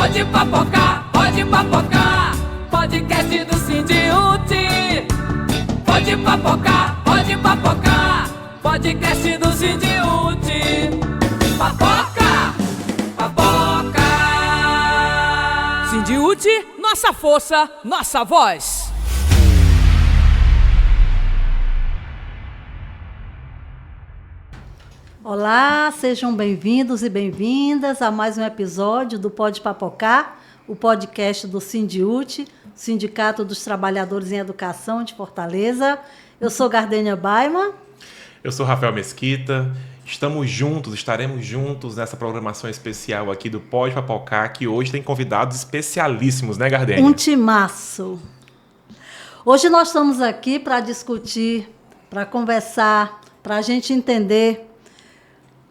Pode papocar, pode papocar. Podcast do Sindiúti. Pode papocar, pode papocar. Podcast do Sindiúti. Papoca, papoca. Sindiúti, nossa força, nossa voz. Olá, sejam bem-vindos e bem-vindas a mais um episódio do Pode Papocar, o podcast do Sindiúti, Sindicato dos Trabalhadores em Educação de Fortaleza. Eu sou Gardênia Baima. Eu sou Rafael Mesquita. Estaremos juntos nessa programação especial aqui do Pode Papocar, que hoje tem convidados especialíssimos, né, Gardênia? Um timaço. Hoje nós estamos aqui para discutir, para conversar, para a gente entender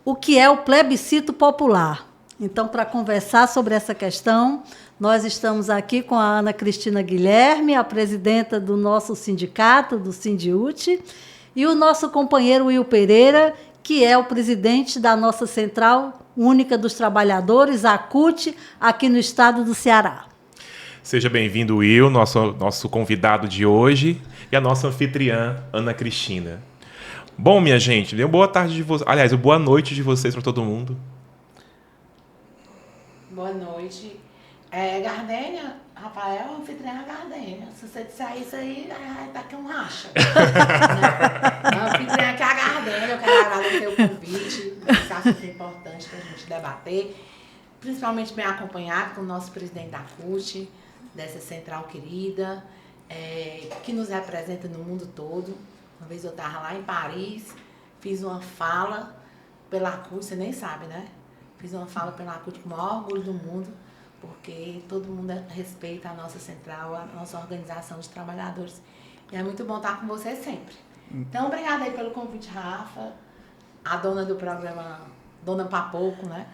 o que é o plebiscito popular. Então, para conversar sobre essa questão, nós estamos aqui com a Ana Cristina Guilherme, a presidenta do nosso sindicato, do Sindiúti, e o nosso companheiro Will Pereira, que é o presidente da nossa Central Única dos Trabalhadores, a CUT, aqui no estado do Ceará. Seja bem-vindo, Will, nosso convidado de hoje, e a nossa anfitriã, Ana Cristina. Bom, minha gente, dê uma boa tarde de vocês. Aliás, uma boa noite de vocês para todo mundo. Boa noite. Gardênia, Rafael, anfitriã Gardênia. Se você disser isso aí, tá aqui um racha. A anfitriã que é a Gardênia, eu quero agradecer o convite. Esse assunto é importante para a gente debater. Principalmente bem acompanhado com o nosso presidente da CUT, dessa central querida, que nos representa no mundo todo. Uma vez eu estava lá em Paris, fiz uma fala pela CUT, você nem sabe, né? Fiz uma fala pela CUT com o maior orgulho do mundo, porque todo mundo respeita a nossa central, a nossa organização de trabalhadores. E é muito bom estar com você sempre. Então, obrigada aí pelo convite, Rafa, a dona do programa, Dona Papoco, né?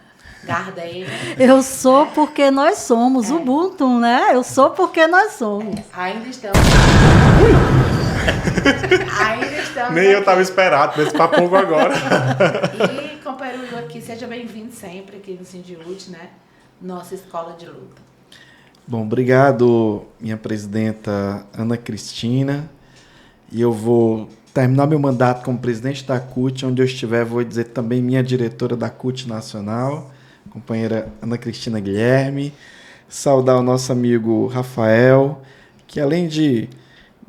Gardênia. Eu sou porque nós somos, Ubuntu, né? Eu sou porque nós somos. Ainda estamos... Nem eu estava esperado nesse papo agora. E, companheiro aqui, seja bem-vindo sempre aqui no Sindiúti, né? Nossa escola de luta. Bom, obrigado, minha presidenta Ana Cristina. E eu vou terminar meu mandato como presidente da CUT, onde eu estiver, vou dizer também minha diretora da CUT Nacional, companheira Ana Cristina Guilherme. Saudar o nosso amigo Rafael, que além de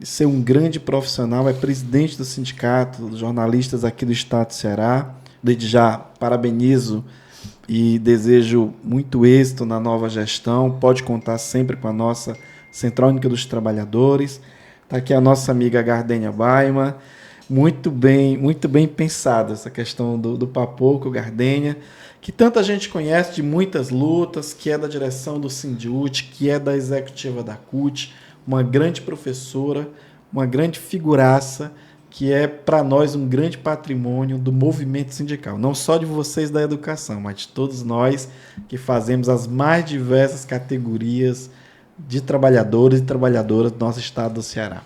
ser um grande profissional, é presidente do sindicato dos jornalistas aqui do estado do Ceará. Desde já, parabenizo e desejo muito êxito na nova gestão. Pode contar sempre com a nossa Central Única dos Trabalhadores. Está aqui a nossa amiga Gardênia Baima. Muito bem pensada essa questão do Papoco, Gardênia, que tanta gente conhece de muitas lutas, que é da direção do Sindiúti, que é da executiva da CUT, uma grande professora, uma grande figuraça, que é para nós um grande patrimônio do movimento sindical. Não só de vocês da educação, mas de todos nós que fazemos as mais diversas categorias de trabalhadores e trabalhadoras do nosso estado do Ceará.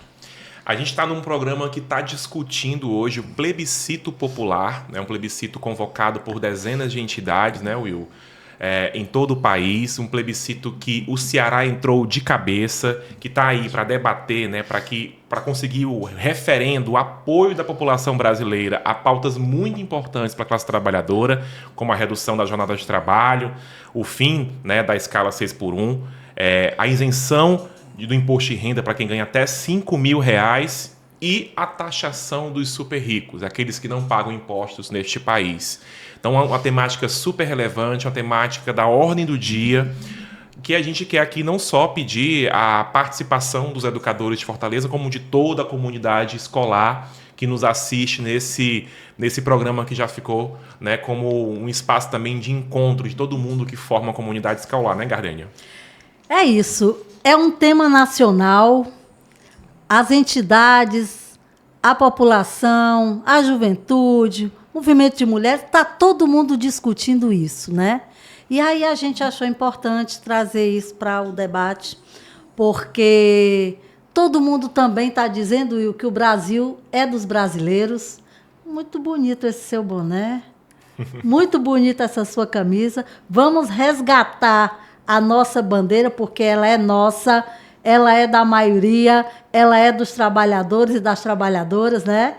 A gente está num programa que está discutindo hoje o plebiscito popular, né? Um plebiscito convocado por dezenas de entidades, né, Will? Em todo o país, um plebiscito que o Ceará entrou de cabeça, que está aí para debater, né, para conseguir o referendo, o apoio da população brasileira a pautas muito importantes para a classe trabalhadora, como a redução da jornada de trabalho, o fim, né, da escala 6x1, a isenção do imposto de renda para quem ganha até R$5 mil e a taxação dos super ricos, aqueles que não pagam impostos neste país. Então, é uma temática super relevante, uma temática da ordem do dia, que a gente quer aqui não só pedir a participação dos educadores de Fortaleza, como de toda a comunidade escolar que nos assiste nesse programa que já ficou, né, como um espaço também de encontro de todo mundo que forma a comunidade escolar, né, Gardênia? É isso. É um tema nacional. As entidades, a população, a juventude, o movimento de mulheres, está todo mundo discutindo isso, né? E aí a gente achou importante trazer isso para o debate, porque todo mundo também está dizendo, Will, que o Brasil é dos brasileiros. Muito bonito esse seu boné, muito bonita essa sua camisa. Vamos resgatar a nossa bandeira, porque ela é nossa, ela é da maioria, ela é dos trabalhadores e das trabalhadoras, né?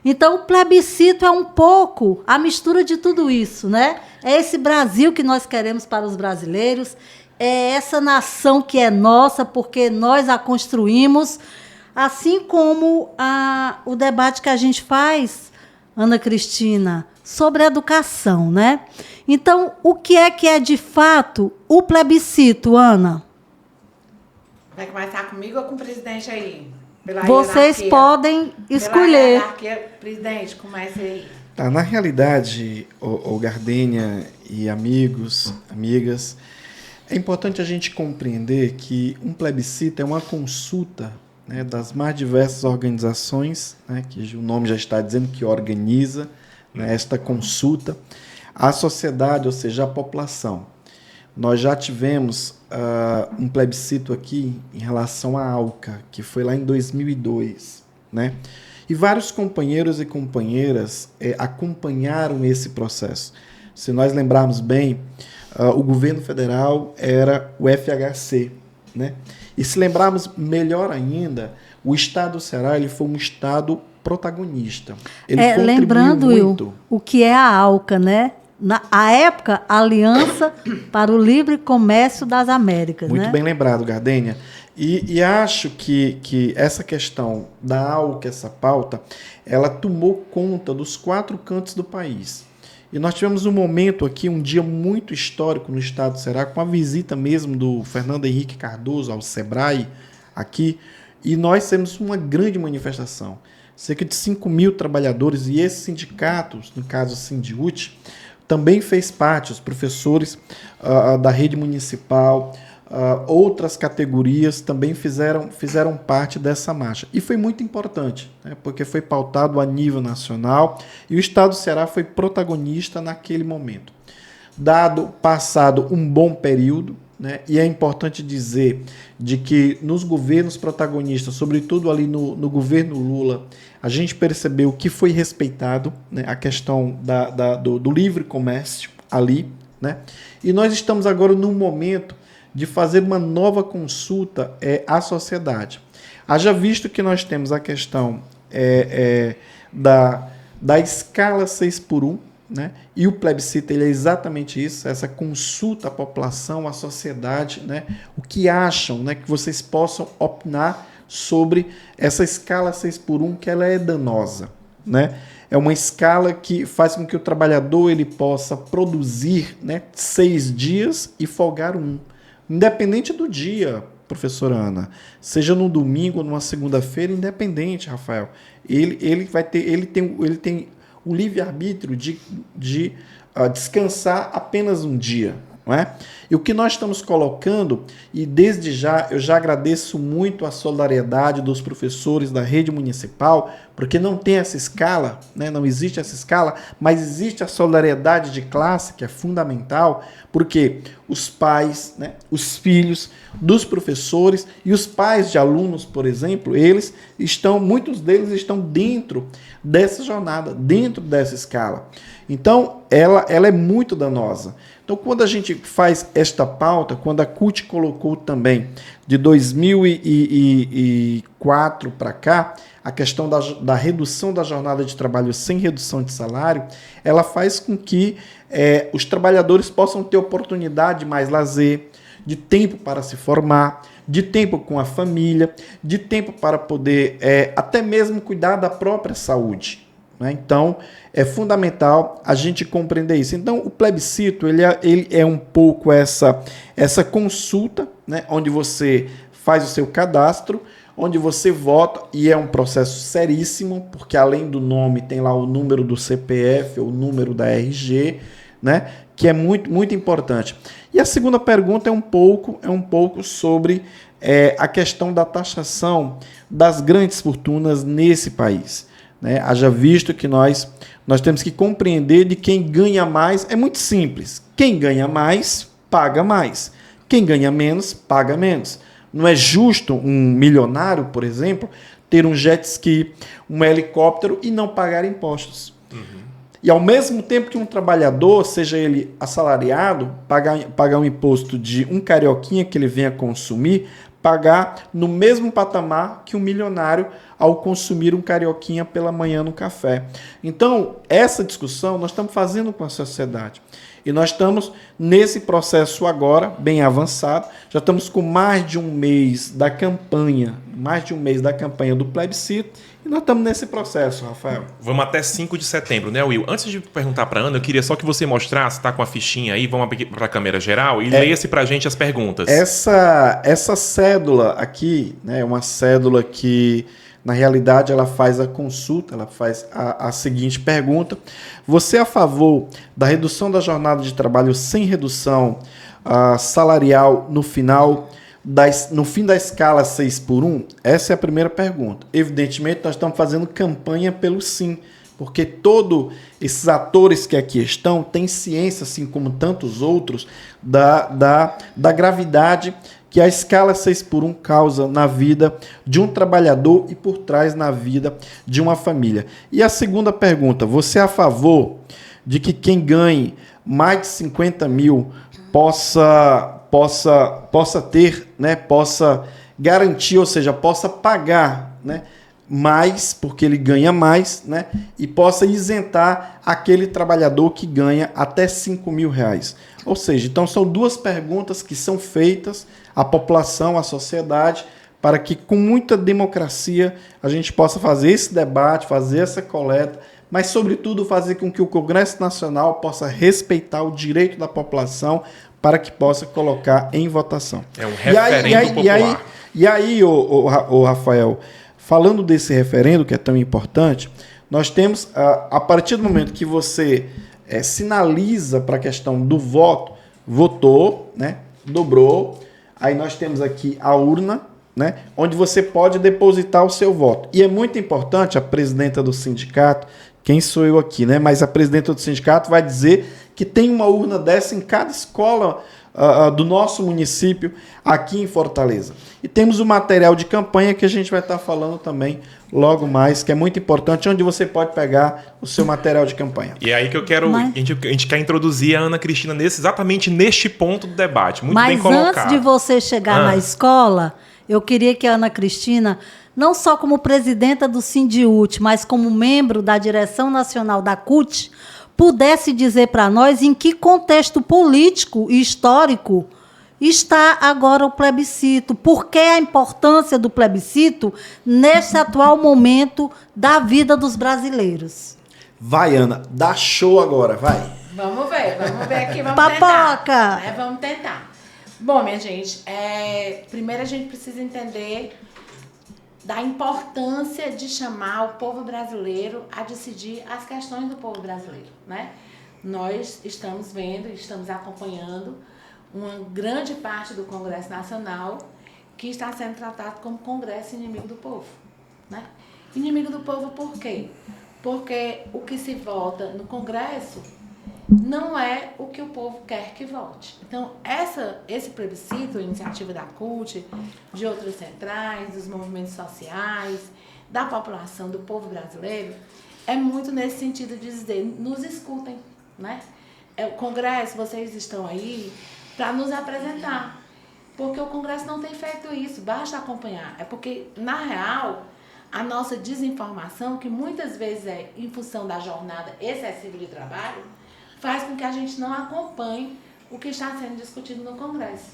Então, o plebiscito é um pouco a mistura de tudo isso, né? É esse Brasil que nós queremos para os brasileiros, é essa nação que é nossa, porque nós a construímos, assim como o debate que a gente faz, Ana Cristina, sobre educação, né? Então, o que é de fato o plebiscito, Ana? Vai começar comigo ou com o presidente aí? Vocês podem escolher. Presidente, comece aí. Tá, na realidade, o Gardênia e amigos, amigas, é importante a gente compreender que um plebiscito é uma consulta, né, das mais diversas organizações, né, que o nome já está dizendo que organiza, né, esta consulta, à sociedade, ou seja, à população. Nós já tivemos um plebiscito aqui em relação à ALCA, que foi lá em 2002, né? E vários companheiros e companheiras acompanharam esse processo. Se nós lembrarmos bem, o governo federal era o FHC, né? E se lembrarmos melhor ainda, o estado do Ceará ele foi um estado protagonista. Ele contribuiu lembrando, muito. Will, o que é a ALCA, né? Na época, Aliança para o Livre Comércio das Américas. Muito né? bem lembrado, Gardênia. E acho que essa questão da ALCA, essa pauta, ela tomou conta dos 4 cantos do país. E nós tivemos um momento aqui, um dia muito histórico no estado do Ceará, com a visita mesmo do Fernando Henrique Cardoso ao SEBRAE aqui, e nós temos uma grande manifestação. Cerca de 5 mil trabalhadores, e esses sindicatos, no caso o Sindiúte, também fez parte, os professores da rede municipal, outras categorias também fizeram parte dessa marcha. E foi muito importante, né, porque foi pautado a nível nacional e o estado do Ceará foi protagonista naquele momento. Passado um bom período, né, e é importante dizer de que nos governos protagonistas, sobretudo ali no governo Lula, a gente percebeu que foi respeitado, né, a questão do livre comércio ali, né, e nós estamos agora num momento de fazer uma nova consulta à sociedade. Haja visto que nós temos a questão da escala 6x1, né? E o plebiscito ele é exatamente isso, essa consulta à população, à sociedade, né? O que acham, né? Que vocês possam opinar sobre essa escala 6x1, que ela é danosa, né? É uma escala que faz com que o trabalhador ele possa produzir, né, 6 dias e folgar 1. Independente do dia, professora Ana, seja no domingo ou numa segunda-feira, independente, Rafael, ele tem o livre-arbítrio de descansar apenas um dia. Não é? E o que nós estamos colocando, e desde já eu já agradeço muito a solidariedade dos professores da rede municipal, porque não tem essa escala, né? Não existe essa escala, mas existe a solidariedade de classe, que é fundamental, porque os pais, né, os filhos dos professores e os pais de alunos, por exemplo, muitos deles estão dentro dessa jornada, dentro dessa escala. Então, ela é muito danosa. Então, quando a gente faz esta pauta, quando a CUT colocou também de 2004 para cá, a questão da redução da jornada de trabalho sem redução de salário, ela faz com que os trabalhadores possam ter oportunidade de mais lazer, de tempo para se formar, de tempo com a família, de tempo para poder até mesmo cuidar da própria saúde. Então, é fundamental a gente compreender isso. Então, o plebiscito ele é um pouco essa consulta, né, onde você faz o seu cadastro, onde você vota, e é um processo seríssimo, porque além do nome tem lá o número do CPF, o número da RG, né, que é muito, muito importante. E a segunda pergunta é um pouco sobre a questão da taxação das grandes fortunas nesse país. Né? Haja visto que nós temos que compreender de quem ganha mais. É muito simples. Quem ganha mais, paga mais. Quem ganha menos, paga menos. Não é justo um milionário, por exemplo, ter um jet ski, um helicóptero e não pagar impostos. Uhum. E ao mesmo tempo que um trabalhador, seja ele assalariado, pagar um imposto de um carioquinha que ele venha consumir, pagar no mesmo patamar que um milionário ao consumir um carioquinha pela manhã no café. Então, essa discussão nós estamos fazendo com a sociedade. E nós estamos nesse processo agora, bem avançado. Já estamos com mais de um mês da campanha do plebiscito. E nós estamos nesse processo, Rafael. Vamos até 5 de setembro, né, Will? Antes de perguntar para Ana, eu queria só que você mostrasse, tá com a fichinha aí, vamos para a câmera geral e leia-se para a gente as perguntas. Essa cédula aqui, né, é uma cédula que, na realidade, ela faz a consulta, ela faz a seguinte pergunta. Você é a favor da redução da jornada de trabalho sem redução salarial no fim da escala 6x1? Essa é a primeira pergunta. Evidentemente, nós estamos fazendo campanha pelo sim, porque todos esses atores que aqui estão têm ciência, assim como tantos outros, da gravidade que a escala 6x1 causa na vida de um trabalhador e por trás na vida de uma família. E a segunda pergunta, você é a favor de que quem ganhe mais de 50 mil possa ter, né, possa garantir, ou seja, possa pagar, né, mais, porque ele ganha mais, né, e possa isentar aquele trabalhador que ganha até 5 mil reais. Ou seja, então são duas perguntas que são feitas à população, à sociedade, para que com muita democracia a gente possa fazer esse debate, fazer essa coleta, mas sobretudo fazer com que o Congresso Nacional possa respeitar o direito da população para que possa colocar em votação. É um referendo popular. E aí, Rafael, falando desse referendo que é tão importante, nós temos, a partir do momento que você sinaliza para a questão do voto, votou, né, dobrou, aí nós temos aqui a urna, né, onde você pode depositar o seu voto. E é muito importante, a presidenta do sindicato, quem sou eu aqui, né, mas a presidenta do sindicato vai dizer que tem uma urna dessa em cada escola do nosso município aqui em Fortaleza. E temos o material de campanha que a gente vai estar falando também logo mais, que é muito importante, onde você pode pegar o seu material de campanha. E é aí que eu quero... A gente quer introduzir a Ana Cristina exatamente neste ponto do debate. Muito bem colocado. Mas antes de você chegar na escola, eu queria que a Ana Cristina, não só como presidenta do Sindiúte, mas como membro da direção nacional da CUT, pudesse dizer para nós em que contexto político e histórico está agora o plebiscito. Por que a importância do plebiscito nesse atual momento da vida dos brasileiros? Vai, Ana, dá show agora, vai. Vamos ver aqui, vamos Papoca! tentar. Vamos tentar. Bom, minha gente, primeiro a gente precisa entender da importância de chamar o povo brasileiro a decidir as questões do povo brasileiro, né? Nós estamos vendo, estamos acompanhando uma grande parte do Congresso Nacional que está sendo tratado como Congresso inimigo do povo, né? Inimigo do povo por quê? Porque o que se vota no Congresso não é o que o povo quer que vote. Então, esse plebiscito, a iniciativa da CUT, de outras centrais, dos movimentos sociais, da população, do povo brasileiro, é muito nesse sentido de dizer, nos escutem, né? O Congresso, vocês estão aí para nos apresentar. Porque o Congresso não tem feito isso, basta acompanhar. É porque, na real, a nossa desinformação, que muitas vezes é em função da jornada excessiva de trabalho, faz com que a gente não acompanhe o que está sendo discutido no Congresso.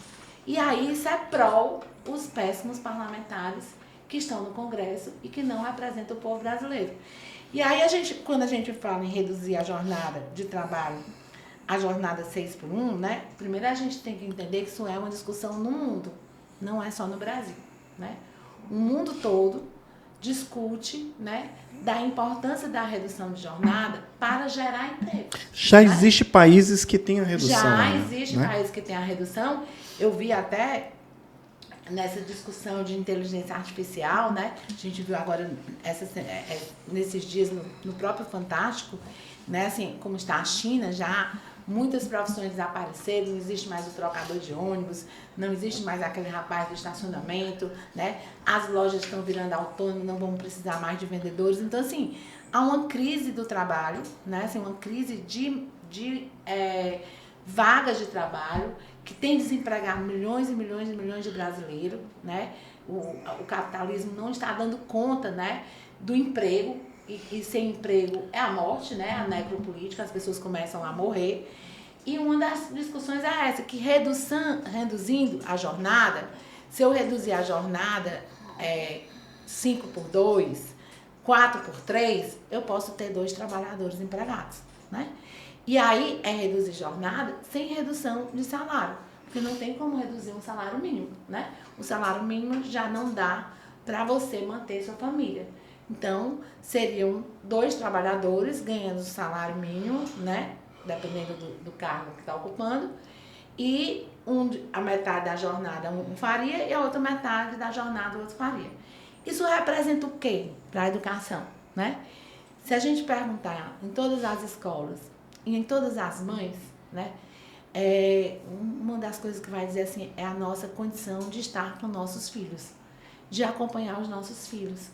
E aí isso é prol os péssimos parlamentares que estão no Congresso e que não representam o povo brasileiro. E aí, quando a gente fala em reduzir a jornada de trabalho, a jornada 6x1, né? Primeiro a gente tem que entender que isso é uma discussão no mundo, não é só no Brasil, né? O mundo todo discute, né, da importância da redução de jornada para gerar emprego. Já existe países que têm a redução. Já existe países que têm a redução. Eu vi até nessa discussão de inteligência artificial, né? A gente viu agora nesses dias no próprio Fantástico, né? Assim, como está a China já. Muitas profissões desapareceram, não existe mais o trocador de ônibus, não existe mais aquele rapaz do estacionamento, né? As lojas estão virando autônomas, não vão precisar mais de vendedores. Então, assim, há uma crise do trabalho, né? Assim, uma crise de vagas de trabalho, que tem desempregado milhões e milhões e milhões de brasileiros, né? O capitalismo não está dando conta, né, do emprego, e sem emprego é a morte, né? A necropolítica, as pessoas começam a morrer. E uma das discussões é essa, que reduzindo a jornada, se eu reduzir a jornada 5 por 2, 4 por 3, eu posso ter 2 trabalhadores empregados, né? E aí é reduzir jornada sem redução de salário, porque não tem como reduzir um salário mínimo, né? O salário mínimo já não dá para você manter sua família. Então, seriam 2 trabalhadores ganhando o salário mínimo, né? Dependendo do cargo que está ocupando, e a metade da jornada um faria e a outra metade da jornada o outro faria. Isso representa o quê para a educação, né? Se a gente perguntar em todas as escolas e em todas as mães, né, uma das coisas que vai dizer assim é a nossa condição de estar com nossos filhos, de acompanhar os nossos filhos,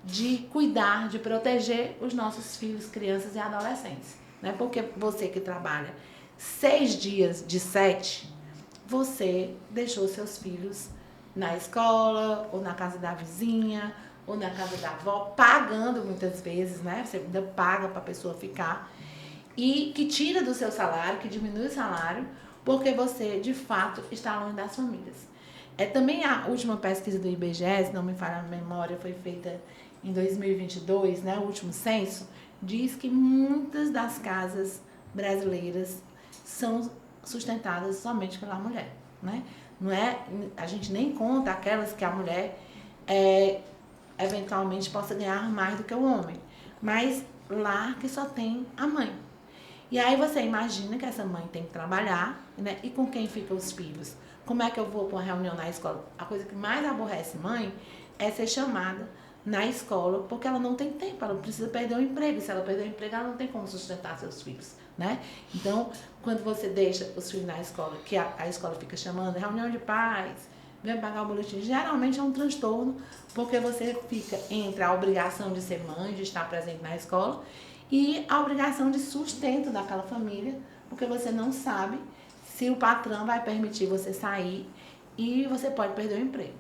de cuidar, de proteger os nossos filhos, crianças e adolescentes, né? Porque você que trabalha 6 dias de 7, você deixou seus filhos na escola, ou na casa da vizinha, ou na casa da avó, pagando muitas vezes, né? Você ainda paga para a pessoa ficar, e que tira do seu salário, que diminui o salário, porque você, de fato, está longe das famílias. Também a última pesquisa do IBGE, se não me falha a memória, foi feita em 2022, né? O último censo, diz que muitas das casas brasileiras são sustentadas somente pela mulher, né? Não é, a gente nem conta aquelas que a mulher eventualmente possa ganhar mais do que o homem, mas lá que só tem a mãe. E aí você imagina que essa mãe tem que trabalhar, né? E com quem ficam os filhos? Como é que eu vou para uma reunião na escola? A coisa que mais aborrece mãe é ser chamada na escola, porque ela não tem tempo, ela precisa perder o emprego. Se ela perder o emprego, ela não tem como sustentar seus filhos, né? Então, quando você deixa os filhos na escola, que a escola fica chamando, reunião de pais, vem pagar o boletim, geralmente é um transtorno, porque você fica entre a obrigação de ser mãe, de estar presente na escola, e a obrigação de sustento daquela família, porque você não sabe se o patrão vai permitir você sair e você pode perder o emprego.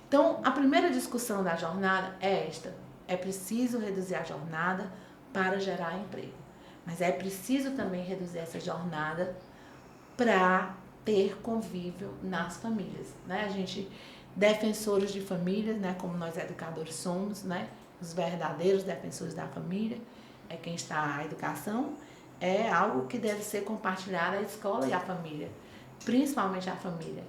Então, a primeira discussão da jornada é esta. É preciso reduzir a jornada para gerar emprego. Mas é preciso também reduzir essa jornada para ter convívio nas famílias, né? A gente, defensores de famílias, né, como nós educadores somos, né, os verdadeiros defensores da família, é quem está a educação, é algo que deve ser compartilhado a escola e a família, principalmente a família.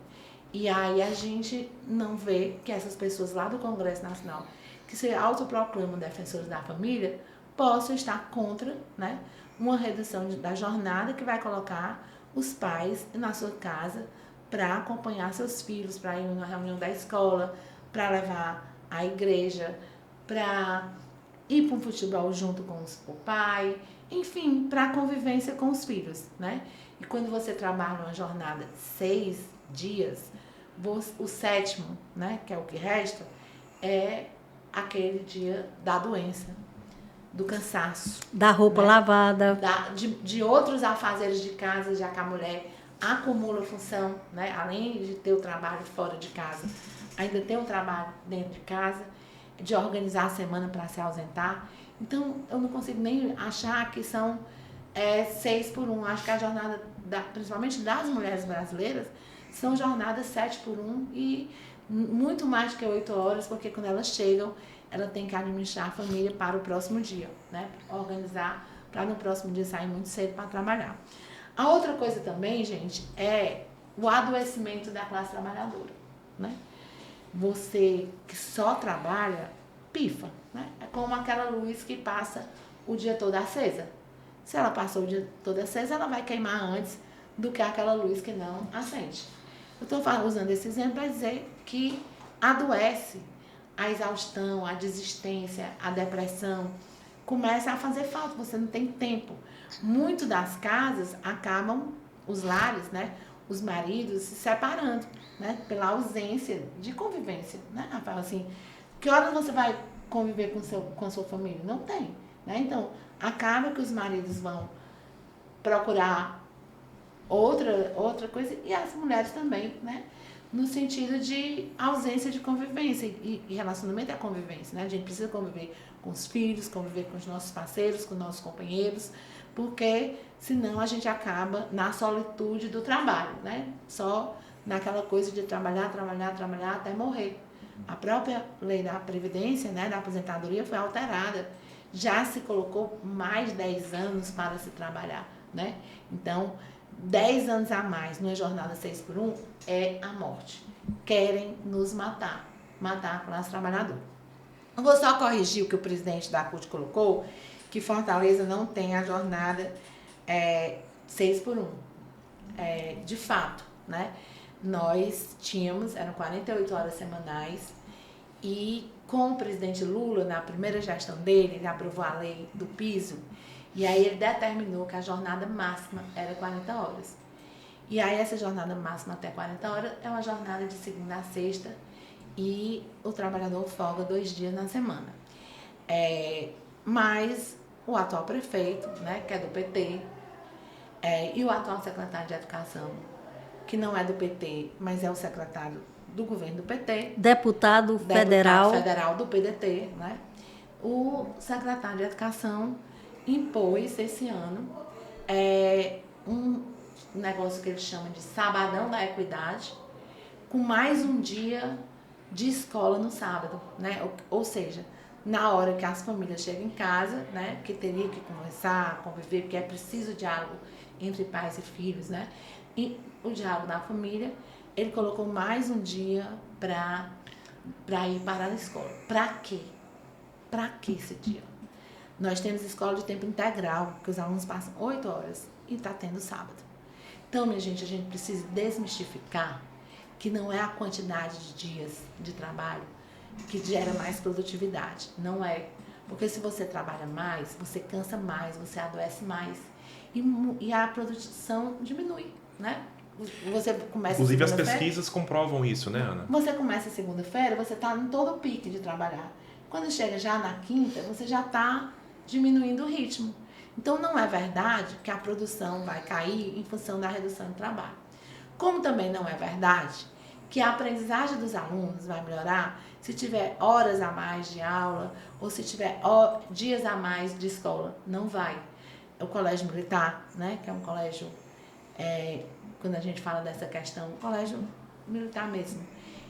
E aí a gente não vê que essas pessoas lá do Congresso Nacional, que se autoproclamam defensores da família, possam estar contra, né, uma redução da jornada que vai colocar os pais na sua casa para acompanhar seus filhos, para ir na reunião da escola, para levar à igreja, para ir para um futebol junto com o pai, enfim, para a convivência com os filhos, né? E quando você trabalha uma jornada 6 dias, o 7º, né, que é o que resta, é aquele dia da doença, do cansaço. Da roupa, né, lavada. De outros afazeres de casa, já que a mulher acumula função, né? Além de ter o trabalho fora de casa, ainda tem um trabalho dentro de casa, de organizar a semana para se ausentar. Então, eu não consigo nem achar que são 6 por 1. Acho que a jornada, principalmente das mulheres brasileiras, são jornadas 7 por 1 e muito mais que 8 horas, porque quando elas chegam, ela tem que administrar a família para o próximo dia, né? Organizar para no próximo dia sair muito cedo para trabalhar. A outra coisa também, gente, é o adoecimento da classe trabalhadora, né? Você que só trabalha, pifa, né? É como aquela luz que passa o dia todo acesa. Se ela passou o dia todo acesa, ela vai queimar antes do que aquela luz que não acende. Eu estou usando esse exemplo para dizer que adoece. A exaustão, a desistência, a depressão, começa a fazer falta, você não tem tempo. Muito das casas acabam, os lares, né, os maridos se separando, né, pela ausência de convivência, né? Rafael, assim, que horas você vai conviver com a sua família? Não tem. né? Então, acaba que os maridos vão procurar outra coisa, e as mulheres também, né? No sentido de ausência de convivência, e relacionamento é convivência, né? A gente precisa conviver com os filhos, conviver com os nossos parceiros, com os nossos companheiros, porque senão a gente acaba na solitude do trabalho, né? Só naquela coisa de trabalhar até morrer. A própria lei da Previdência, né, da aposentadoria, foi alterada. Já se colocou mais de 10 anos para se trabalhar, né? Então, 10 anos a mais numa jornada 6x1 é a morte. Querem nos matar a classe trabalhadora. Eu vou só corrigir o que o presidente da CUT colocou, que Fortaleza não tem a jornada 6x1. De fato, né? Nós tínhamos, eram 48 horas semanais, e com o presidente Lula, na primeira gestão dele, ele aprovou a lei do piso, e aí ele determinou que a jornada máxima era 40 horas. E aí essa jornada máxima até 40 horas é uma jornada de segunda a sexta, e o trabalhador folga 2 dias na semana. Mas o atual prefeito, né, que é do PT, e o atual secretário de Educação, que não é do PT, mas é o secretário do governo do PT. Deputado federal do PDT, né? O secretário de Educação impôs esse ano um negócio que ele chama de Sabadão da Equidade, com mais um dia de escola no sábado, né? Ou seja, na hora que as famílias chegam em casa, né? Que teria que conversar, conviver, porque é preciso diálogo entre pais e filhos, né? E o diálogo da família, ele colocou mais um dia para ir para a escola. Para quê? Para que esse dia? Nós temos escola de tempo integral, que os alunos passam 8 horas e está tendo sábado. Então, minha gente, a gente precisa desmistificar que não é a quantidade de dias de trabalho que gera mais produtividade. Não é. Porque se você trabalha mais, você cansa mais, você adoece mais. E a produção diminui, né? Você começa Inclusive as pesquisas comprovam isso, né, Ana? Você começa segunda-feira, você está em todo o pique de trabalhar. Quando chega já na quinta, você já está diminuindo o ritmo. Então não é verdade que a produção vai cair em função da redução do trabalho. Como também não é verdade que a aprendizagem dos alunos vai melhorar se tiver horas a mais de aula ou se tiver dias a mais de escola. Não vai. O colégio militar, né, que é um colégio, quando a gente fala dessa questão, o colégio militar mesmo,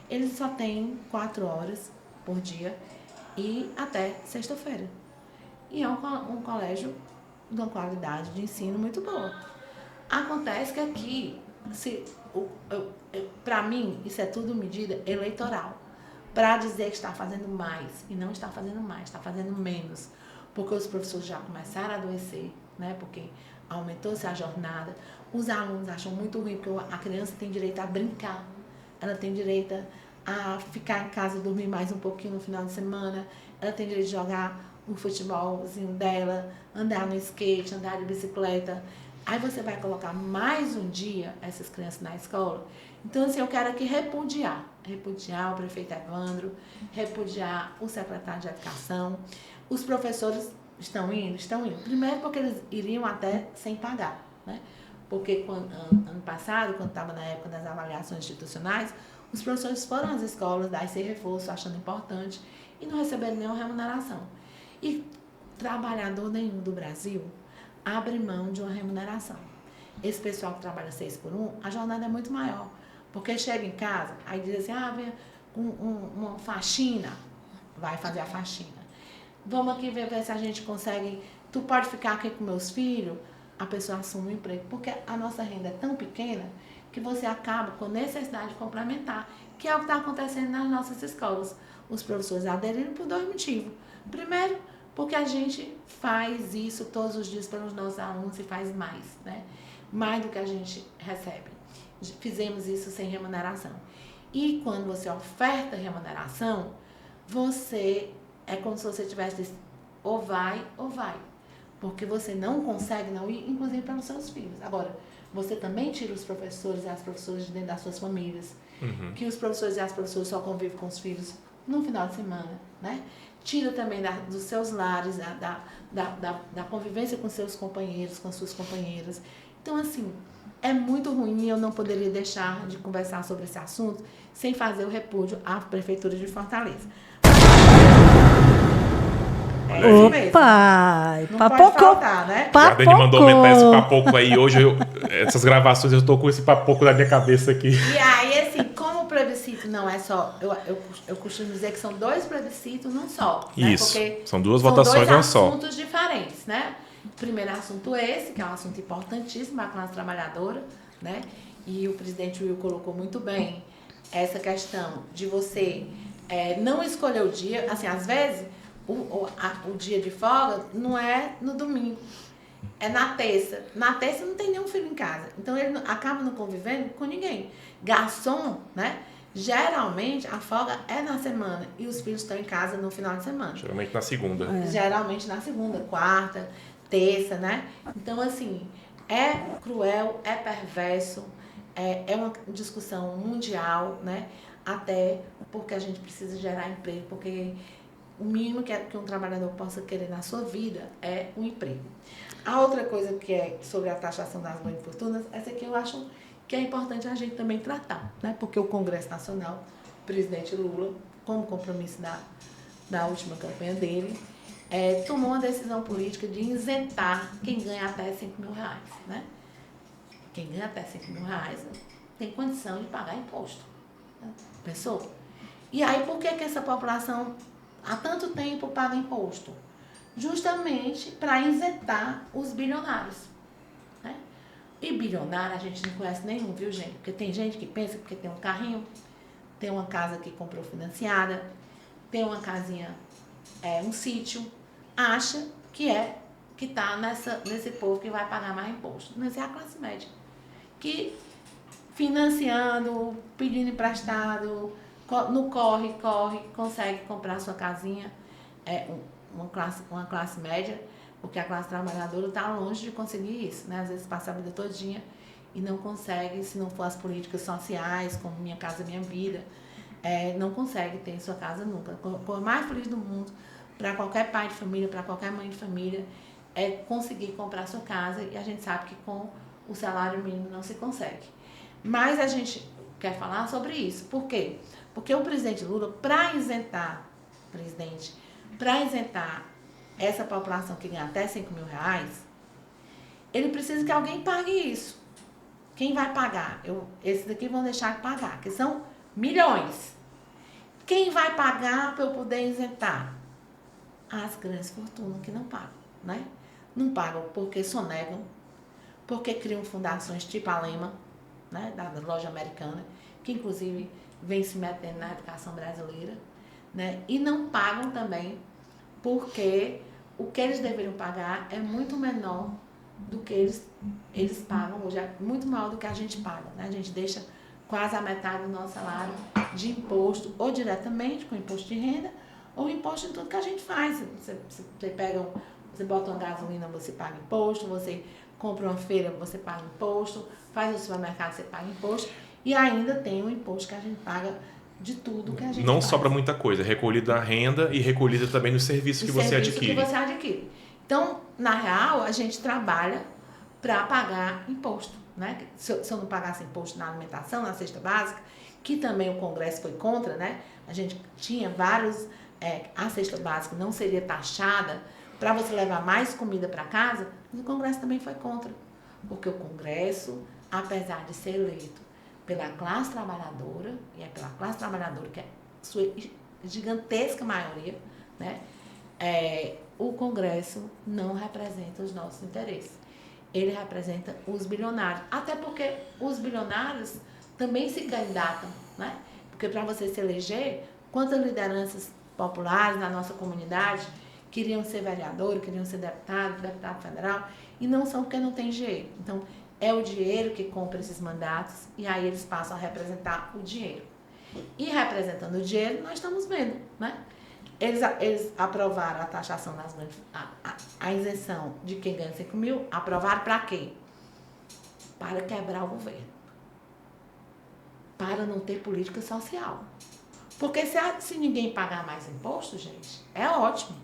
ele só tem 4 horas por dia e até sexta-feira. E é um colégio de uma qualidade de ensino muito boa. Acontece que aqui, para mim, isso é tudo medida eleitoral, para dizer que está fazendo mais, e não está fazendo mais, está fazendo menos, porque os professores já começaram a adoecer, né? Porque aumentou-se a jornada, os alunos acham muito ruim, porque a criança tem direito a brincar, ela tem direito a ficar em casa, dormir mais um pouquinho no final de semana, ela tem direito de jogar o futebolzinho dela, andar no skate, andar de bicicleta. Aí você vai colocar mais um dia essas crianças na escola. Então, assim, eu quero aqui repudiar o prefeito Evandro, repudiar o secretário de Educação. Os professores estão indo? Primeiro porque eles iriam até sem pagar, né? Porque ano passado, quando estava na época das avaliações institucionais, os professores foram às escolas dar esse reforço, achando importante, e não receberam nenhuma remuneração. E trabalhador nenhum do Brasil abre mão de uma remuneração. Esse pessoal que trabalha 6x1, a jornada é muito maior. Porque chega em casa, aí diz assim, vem uma faxina, vai fazer a faxina. Vamos aqui ver se a gente consegue, tu pode ficar aqui com meus filhos, a pessoa assume o emprego. Porque a nossa renda é tão pequena que você acaba com necessidade complementar, que é o que está acontecendo nas nossas escolas. Os professores aderiram por 2 motivos. Primeiro, porque a gente faz isso todos os dias pelos nossos alunos e faz mais, né? Mais do que a gente recebe. Fizemos isso sem remuneração. E quando você oferta remuneração, é como se você tivesse ou vai ou vai. Porque você não consegue não ir, inclusive para os seus filhos. Agora, você também tira os professores e as professoras de dentro das suas famílias. Que os professores e as professoras só convivem com os filhos no final de semana, né? Tira também dos seus lares, da convivência com seus companheiros, com suas companheiras. Então, assim, é muito ruim, eu não poderia deixar de conversar sobre esse assunto sem fazer o repúdio à Prefeitura de Fortaleza. É isso mesmo. Opa! Não Papocou. pode faltar, né? A Jardine mandou aumentar esse papoco aí. Hoje, essas gravações, eu tô com esse papoco na minha cabeça aqui. E aí, assim, como o plebiscito não é só... Eu costumo dizer que são 2 plebiscitos num só. Isso, né? Porque são 2 votações em um só. são 2 assuntos diferentes, né? Primeiro assunto esse, que é um assunto importantíssimo para a classe trabalhadora, né? E o presidente Will colocou muito bem essa questão de você não escolher o dia. Assim, às vezes, o dia de folga não é no domingo, é na terça. Na terça não tem nenhum filho em casa. Então, ele acaba não convivendo com ninguém. Garçom, né? Geralmente, a folga é na semana e os filhos estão em casa no final de semana. Geralmente na segunda. Geralmente na segunda, quarta, terça, né? Então, assim, é cruel, é perverso, é uma discussão mundial, né? Até porque a gente precisa gerar emprego, porque o mínimo que um trabalhador possa querer na sua vida é um emprego. A outra coisa que é sobre a taxação das grandes fortunas, essa aqui eu acho que é importante a gente também tratar, né? Porque o Congresso Nacional, o presidente Lula, como compromisso da última campanha dele, tomou uma decisão política de isentar quem ganha até R$5.000, né? Quem ganha até R$5.000 tem condição de pagar imposto. Né? Pensou? E aí, por que essa população há tanto tempo paga imposto? Justamente para isentar os bilionários. Né? E bilionário a gente não conhece nenhum, viu, gente? Porque tem gente que pensa que tem um carrinho, tem uma casa que comprou financiada, tem uma casinha, um sítio, acha que está nesse povo que vai pagar mais imposto. Mas é a classe média. Que financiando, pedindo emprestado, no corre, consegue comprar sua casinha. Uma classe média, porque a classe trabalhadora está longe de conseguir isso, né? Às vezes passa a vida todinha e não consegue, se não for as políticas sociais, como Minha Casa Minha Vida, não consegue ter sua casa nunca. Por mais feliz do mundo, para qualquer pai de família, para qualquer mãe de família, é conseguir comprar sua casa, e a gente sabe que com o salário mínimo não se consegue. Mas a gente quer falar sobre isso. Por quê? Porque o presidente Lula, para isentar essa população que ganha até R$5.000, ele precisa que alguém pague isso. Quem vai pagar? Esses daqui vão deixar de pagar, que são milhões. Quem vai pagar para eu poder isentar? As grandes fortunas que não pagam, né? Não pagam porque sonegam, porque criam fundações tipo a Lema, né, da loja americana, que inclusive vem se metendo na educação brasileira, né? E não pagam também porque o que eles deveriam pagar é muito menor do que eles pagam hoje, é muito maior do que a gente paga, né? A gente deixa quase a metade do nosso salário de imposto, ou diretamente com imposto de renda, ou imposto em tudo que a gente faz. Você bota uma gasolina, você paga imposto, você compra uma feira, você paga imposto, faz um supermercado, você paga imposto, e ainda tem o imposto que a gente paga de tudo que a gente Não faz. sobra muita coisa, recolhida a renda e recolhida também nos serviços que você adquire. Então, na real, a gente trabalha para pagar imposto, né? Se eu não pagasse imposto na alimentação, na cesta básica, que também o Congresso foi contra, né? A gente tinha vários... a cesta básica não seria taxada para você levar mais comida para casa, mas o Congresso também foi contra. Porque o Congresso, apesar de ser eleito pela classe trabalhadora, e é pela classe trabalhadora que é sua gigantesca maioria, né? O Congresso não representa os nossos interesses. Ele representa os bilionários. Até porque os bilionários também se candidatam, né? Porque para você se eleger, quantas lideranças populares na nossa comunidade queriam ser vereador, queriam ser deputado federal, e não são porque não tem dinheiro. Então, é o dinheiro que compra esses mandatos, e aí eles passam a representar o dinheiro. E representando o dinheiro, nós estamos vendo, né? Eles aprovaram a taxação das grandes... A isenção de quem ganha 5 mil, aprovaram para quê? Para quebrar o governo. Para não ter política social. Porque se ninguém pagar mais imposto, gente, é ótimo.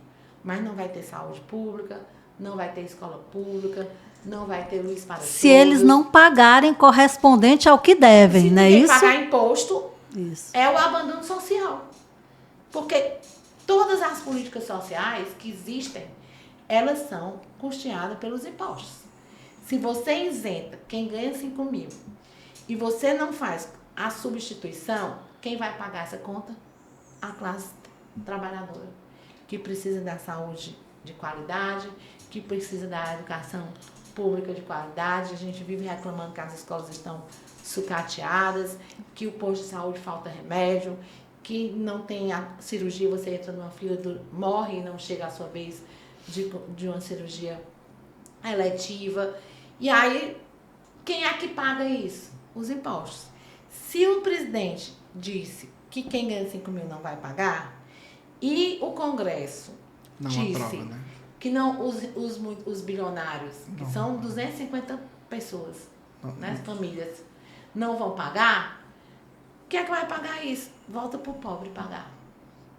Mas não vai ter saúde pública, não vai ter escola pública, não vai ter luz para todos. Se eles não pagarem correspondente ao que devem, não é isso? Se pagar imposto, Isso. é o abandono social. Porque todas as políticas sociais que existem, elas são custeadas pelos impostos. Se você isenta quem ganha 5 mil e você não faz a substituição, quem vai pagar essa conta? A classe trabalhadora, que precisa da saúde de qualidade, que precisa da educação pública de qualidade. A gente vive reclamando que as escolas estão sucateadas, que o posto de saúde falta remédio, que não tem a cirurgia, você entra numa fila, morre e não chega a sua vez de uma cirurgia eletiva. E aí, quem é que paga isso? Os impostos. Se o presidente disse que quem ganha 5 mil não vai pagar, e o Congresso Não disse aprova, né? que não, os bilionários, que Não. são 250 pessoas, né, famílias, não vão pagar, quem é que vai pagar isso? Volta para o pobre pagar.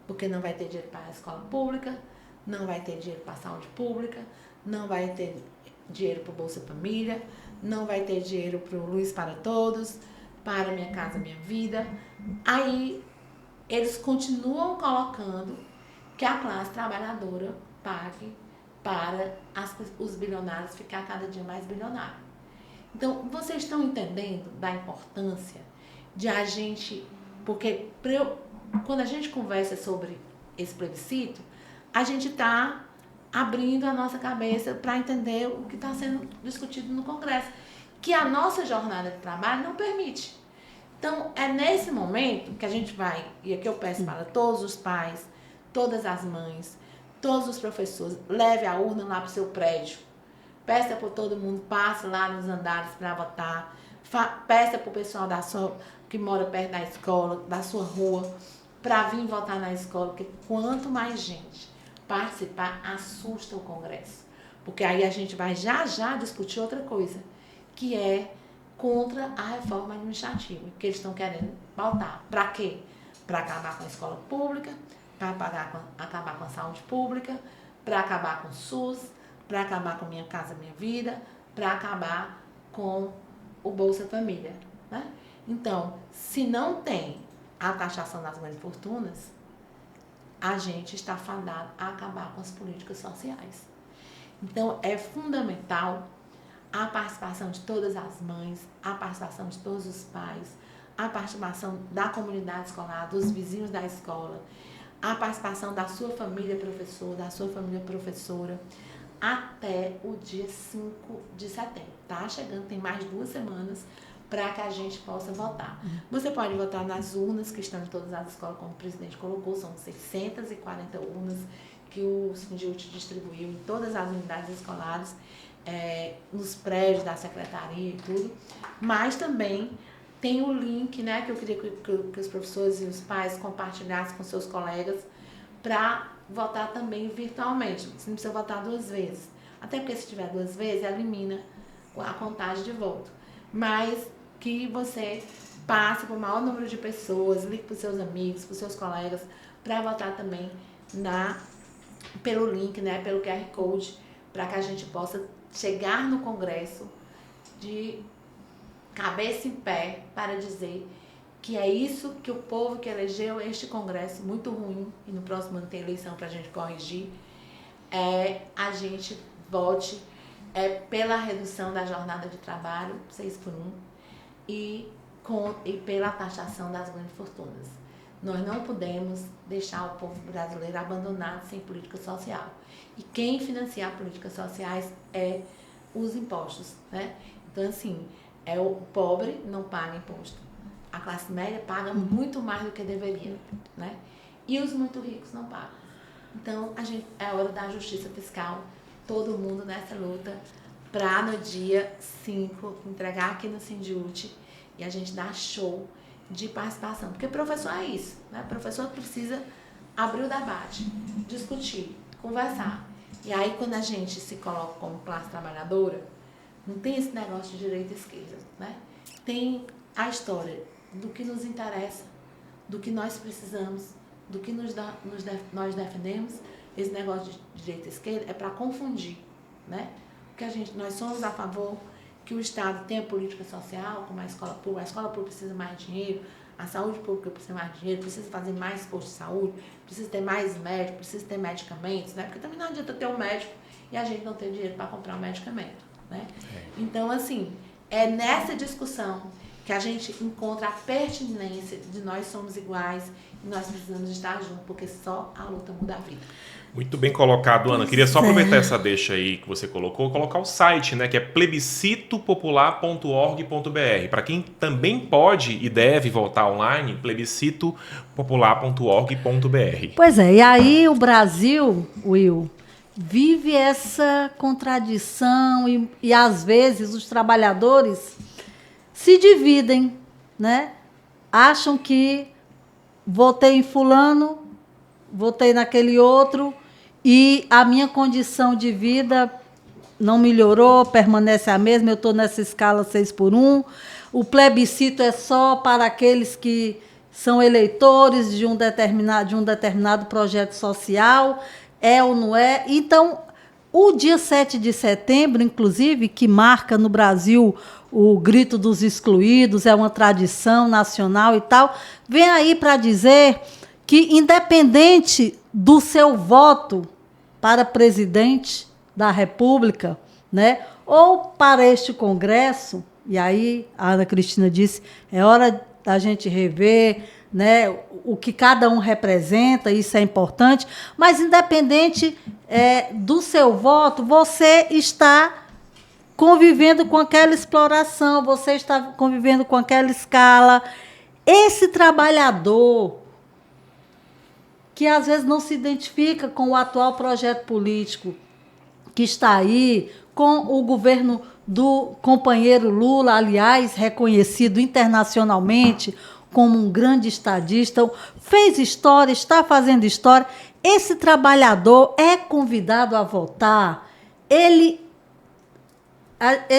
Porque não vai ter dinheiro para a escola pública, não vai ter dinheiro para a saúde pública, não vai ter dinheiro para o Bolsa Família, não vai ter dinheiro para o Luz para Todos, para Minha Casa Minha Vida. Aí eles continuam colocando que a classe trabalhadora pague para os bilionários ficar cada dia mais bilionário. Então, vocês estão entendendo da importância de a gente... Porque quando a gente conversa sobre esse plebiscito, a gente está abrindo a nossa cabeça para entender o que está sendo discutido no Congresso, que a nossa jornada de trabalho não permite. Então, é nesse momento que a gente vai, e aqui eu peço para todos os pais, todas as mães, todos os professores, leve a urna lá para o seu prédio, peça para todo mundo, passe lá nos andares para votar, peça para o pessoal que mora perto da escola, da sua rua, para vir votar na escola, porque quanto mais gente participar, assusta o Congresso. Porque aí a gente vai já discutir outra coisa, que é contra a reforma administrativa, que eles estão querendo pautar. Para quê? Para acabar com a escola pública, para acabar com a saúde pública, para acabar com o SUS, para acabar com Minha Casa Minha Vida, para acabar com o Bolsa Família, né? Então, se não tem a taxação das grandes fortunas, a gente está fadado a acabar com as políticas sociais. Então, é fundamental a participação de todas as mães, a participação de todos os pais, a participação da comunidade escolar, dos vizinhos da escola, a participação da sua família professor, da sua família professora, até o dia 5 de setembro. Tá chegando, tem mais 2 semanas para que a gente possa votar. Você pode votar nas urnas que estão em todas as escolas, como o presidente colocou, são 640 urnas que o Sindjut distribuiu em todas as unidades escolares, nos prédios da secretaria e tudo, mas também tem o link, né, que eu queria que os professores e os pais compartilhassem com seus colegas para votar também virtualmente. Você não precisa votar 2 vezes, até porque se tiver 2 vezes, elimina a contagem de voto, mas que você passe para o maior número de pessoas, ligue para os seus amigos, para os seus colegas, para votar também pelo link, né, pelo QR Code, para que a gente possa chegar no Congresso de cabeça em pé para dizer que é isso que o povo que elegeu este Congresso muito ruim, e no próximo ano tem eleição para a gente corrigir, a gente vote pela redução da jornada de trabalho, 6x1, e pela taxação das grandes fortunas. Nós não podemos deixar o povo brasileiro abandonado sem política social. E quem financia as políticas sociais é os impostos, né? Então, assim, o pobre não paga imposto. A classe média paga muito mais do que deveria, né? E os muito ricos não pagam. Então, é hora da justiça fiscal, todo mundo nessa luta, para no dia 5 entregar aqui no Sindjut e a gente dar show de participação. Porque professor é isso, né? Professor precisa abrir o debate, discutir, conversar. E aí, quando a gente se coloca como classe trabalhadora, não tem esse negócio de direita e esquerda, né? Tem a história do que nos interessa. do que nós precisamos, do que nós defendemos. Esse negócio de direita e esquerda é para confundir, né? Porque nós somos a favor que o Estado tenha política social, como a escola pública precisa mais dinheiro, a saúde pública precisa mais dinheiro, precisa fazer mais postos de saúde, precisa ter mais médicos, precisa ter medicamentos, né? Porque também não adianta ter um médico e a gente não ter dinheiro para comprar um medicamento, né? Então, assim, é nessa discussão que a gente encontra a pertinência de nós somos iguais e nós precisamos estar juntos, porque só a luta muda a vida. Muito bem colocado, Ana. Queria só aproveitar essa deixa aí que você colocou, colocar o site, né, que é plebiscitopopular.org.br. Para quem também pode e deve votar online, plebiscitopopular.org.br. Pois é, e aí o Brasil, Will, vive essa contradição e às vezes os trabalhadores se dividem, né? Acham que votei em fulano, votei naquele outro e a minha condição de vida não melhorou, permanece a mesma, eu estou nessa escala 6x1. O plebiscito é só para aqueles que são eleitores de um determinado projeto social, é ou não é? Então, o dia 7 de setembro, inclusive, que marca no Brasil o grito dos excluídos, é uma tradição nacional e tal, vem aí para dizer que, independente do seu voto para presidente da República, né, ou para este Congresso, e aí a Ana Cristina disse, é hora da gente rever, né, o que cada um representa, isso é importante, mas independente do seu voto, você está convivendo com aquela exploração, você está convivendo com aquela escala. Esse trabalhador que às vezes não se identifica com o atual projeto político que está aí, com o governo do companheiro Lula, aliás, reconhecido internacionalmente como um grande estadista, fez história, está fazendo história. Esse trabalhador é convidado a votar, ele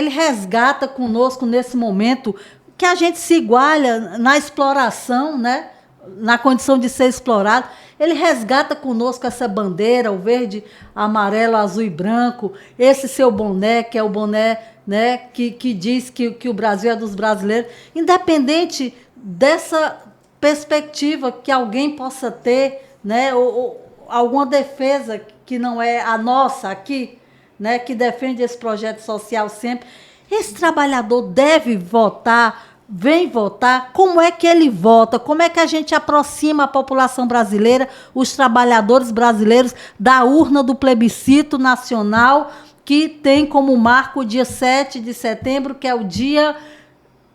resgata conosco nesse momento que a gente se iguala na exploração, né? Na condição de ser explorado. Ele resgata conosco essa bandeira, o verde, amarelo, azul e branco, esse seu boné, que é o boné, né, que diz que o Brasil é dos brasileiros, independente dessa perspectiva que alguém possa ter, né, ou alguma defesa que não é a nossa aqui, né, que defende esse projeto social sempre. Esse trabalhador deve votar, vem votar. Como é que ele vota? Como é que a gente aproxima a população brasileira, os trabalhadores brasileiros, da urna do plebiscito nacional, que tem como marco o dia 7 de setembro, que é o dia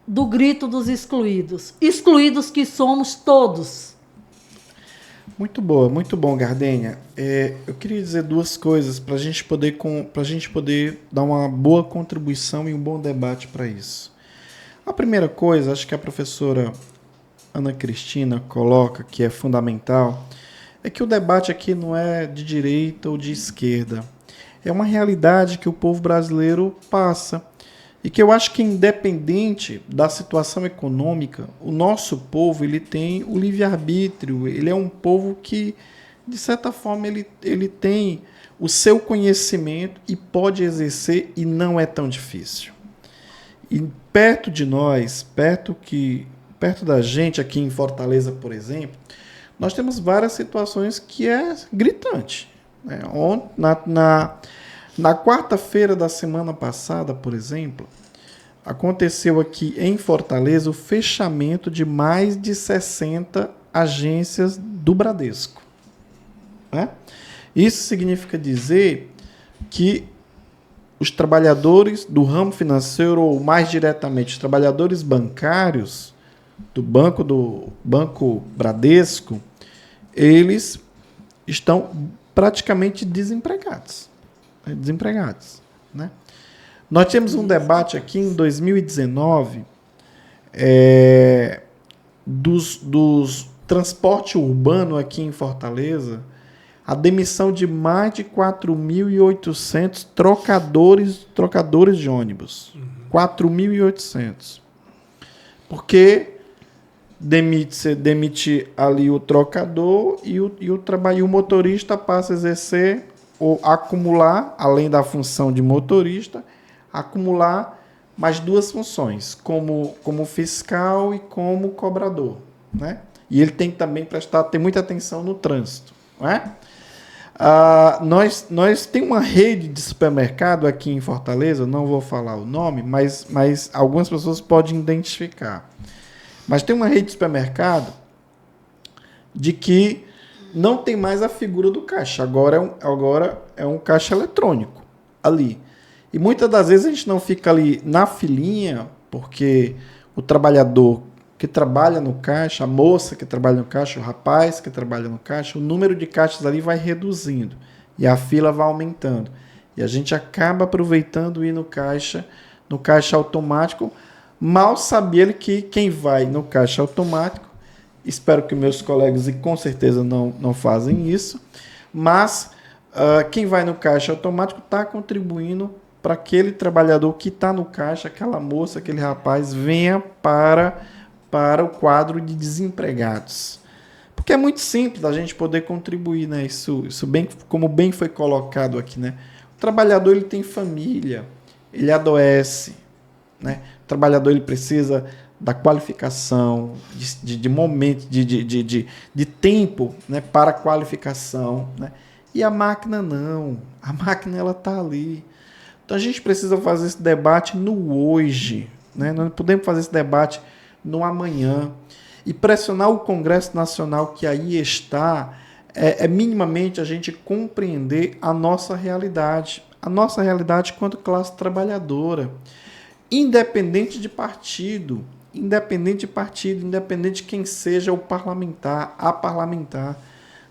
do grito dos excluídos. Excluídos que somos todos. Muito boa, muito bom, Gardênia. Eu queria dizer duas coisas para a gente poder dar uma boa contribuição e um bom debate para isso. A primeira coisa, acho que a professora Ana Cristina coloca, que é fundamental, é que o debate aqui não é de direita ou de esquerda. É uma realidade que o povo brasileiro passa. E que eu acho que, independente da situação econômica, o nosso povo ele tem o livre-arbítrio. Ele é um povo que, de certa forma, ele tem o seu conhecimento e pode exercer, e não é tão difícil. E perto de nós, perto da gente aqui em Fortaleza, por exemplo, nós temos várias situações que é gritante. Né? Na quarta-feira da semana passada, por exemplo, aconteceu aqui em Fortaleza o fechamento de mais de 60 agências do Bradesco. Né? Isso significa dizer que os trabalhadores do ramo financeiro, ou mais diretamente, os trabalhadores bancários do Banco Bradesco, eles estão praticamente desempregados. Né? Nós tivemos um debate aqui em 2019 dos transporte urbano aqui em Fortaleza, a demissão de mais de 4.800 trocadores de ônibus. 4.800. Porque demite ali o trocador e o motorista passa a exercer ou acumular, além da função de motorista, acumular mais duas funções, como fiscal e como cobrador, né? E ele tem que também ter muita atenção no trânsito, não é? Nós temos uma rede de supermercado aqui em Fortaleza, não vou falar o nome, mas algumas pessoas podem identificar. Mas tem uma rede de supermercado de que não tem mais a figura do caixa. Agora é um caixa eletrônico ali. E muitas das vezes a gente não fica ali na filinha, porque o trabalhador que trabalha no caixa, a moça que trabalha no caixa, o rapaz que trabalha no caixa, o número de caixas ali vai reduzindo e a fila vai aumentando. E a gente acaba aproveitando ir no caixa automático, mal sabe ele que quem vai no caixa automático, espero que meus colegas, e com certeza não fazem isso, mas quem vai no caixa automático está contribuindo para aquele trabalhador que está no caixa, aquela moça, aquele rapaz, venha para o quadro de desempregados. Porque é muito simples a gente poder contribuir, né? Isso bem, como bem foi colocado aqui, né? O trabalhador ele tem família, ele adoece, né? O trabalhador ele precisa da qualificação, de momento, de tempo, né? Para a qualificação, né? E a máquina não. A máquina ela está ali. Então a gente precisa fazer esse debate no hoje, né? Nós não podemos fazer esse debate no amanhã. E pressionar o Congresso Nacional que aí está minimamente a gente compreender a nossa realidade quanto classe trabalhadora, independente de partido, independente de quem seja o parlamentar, a parlamentar.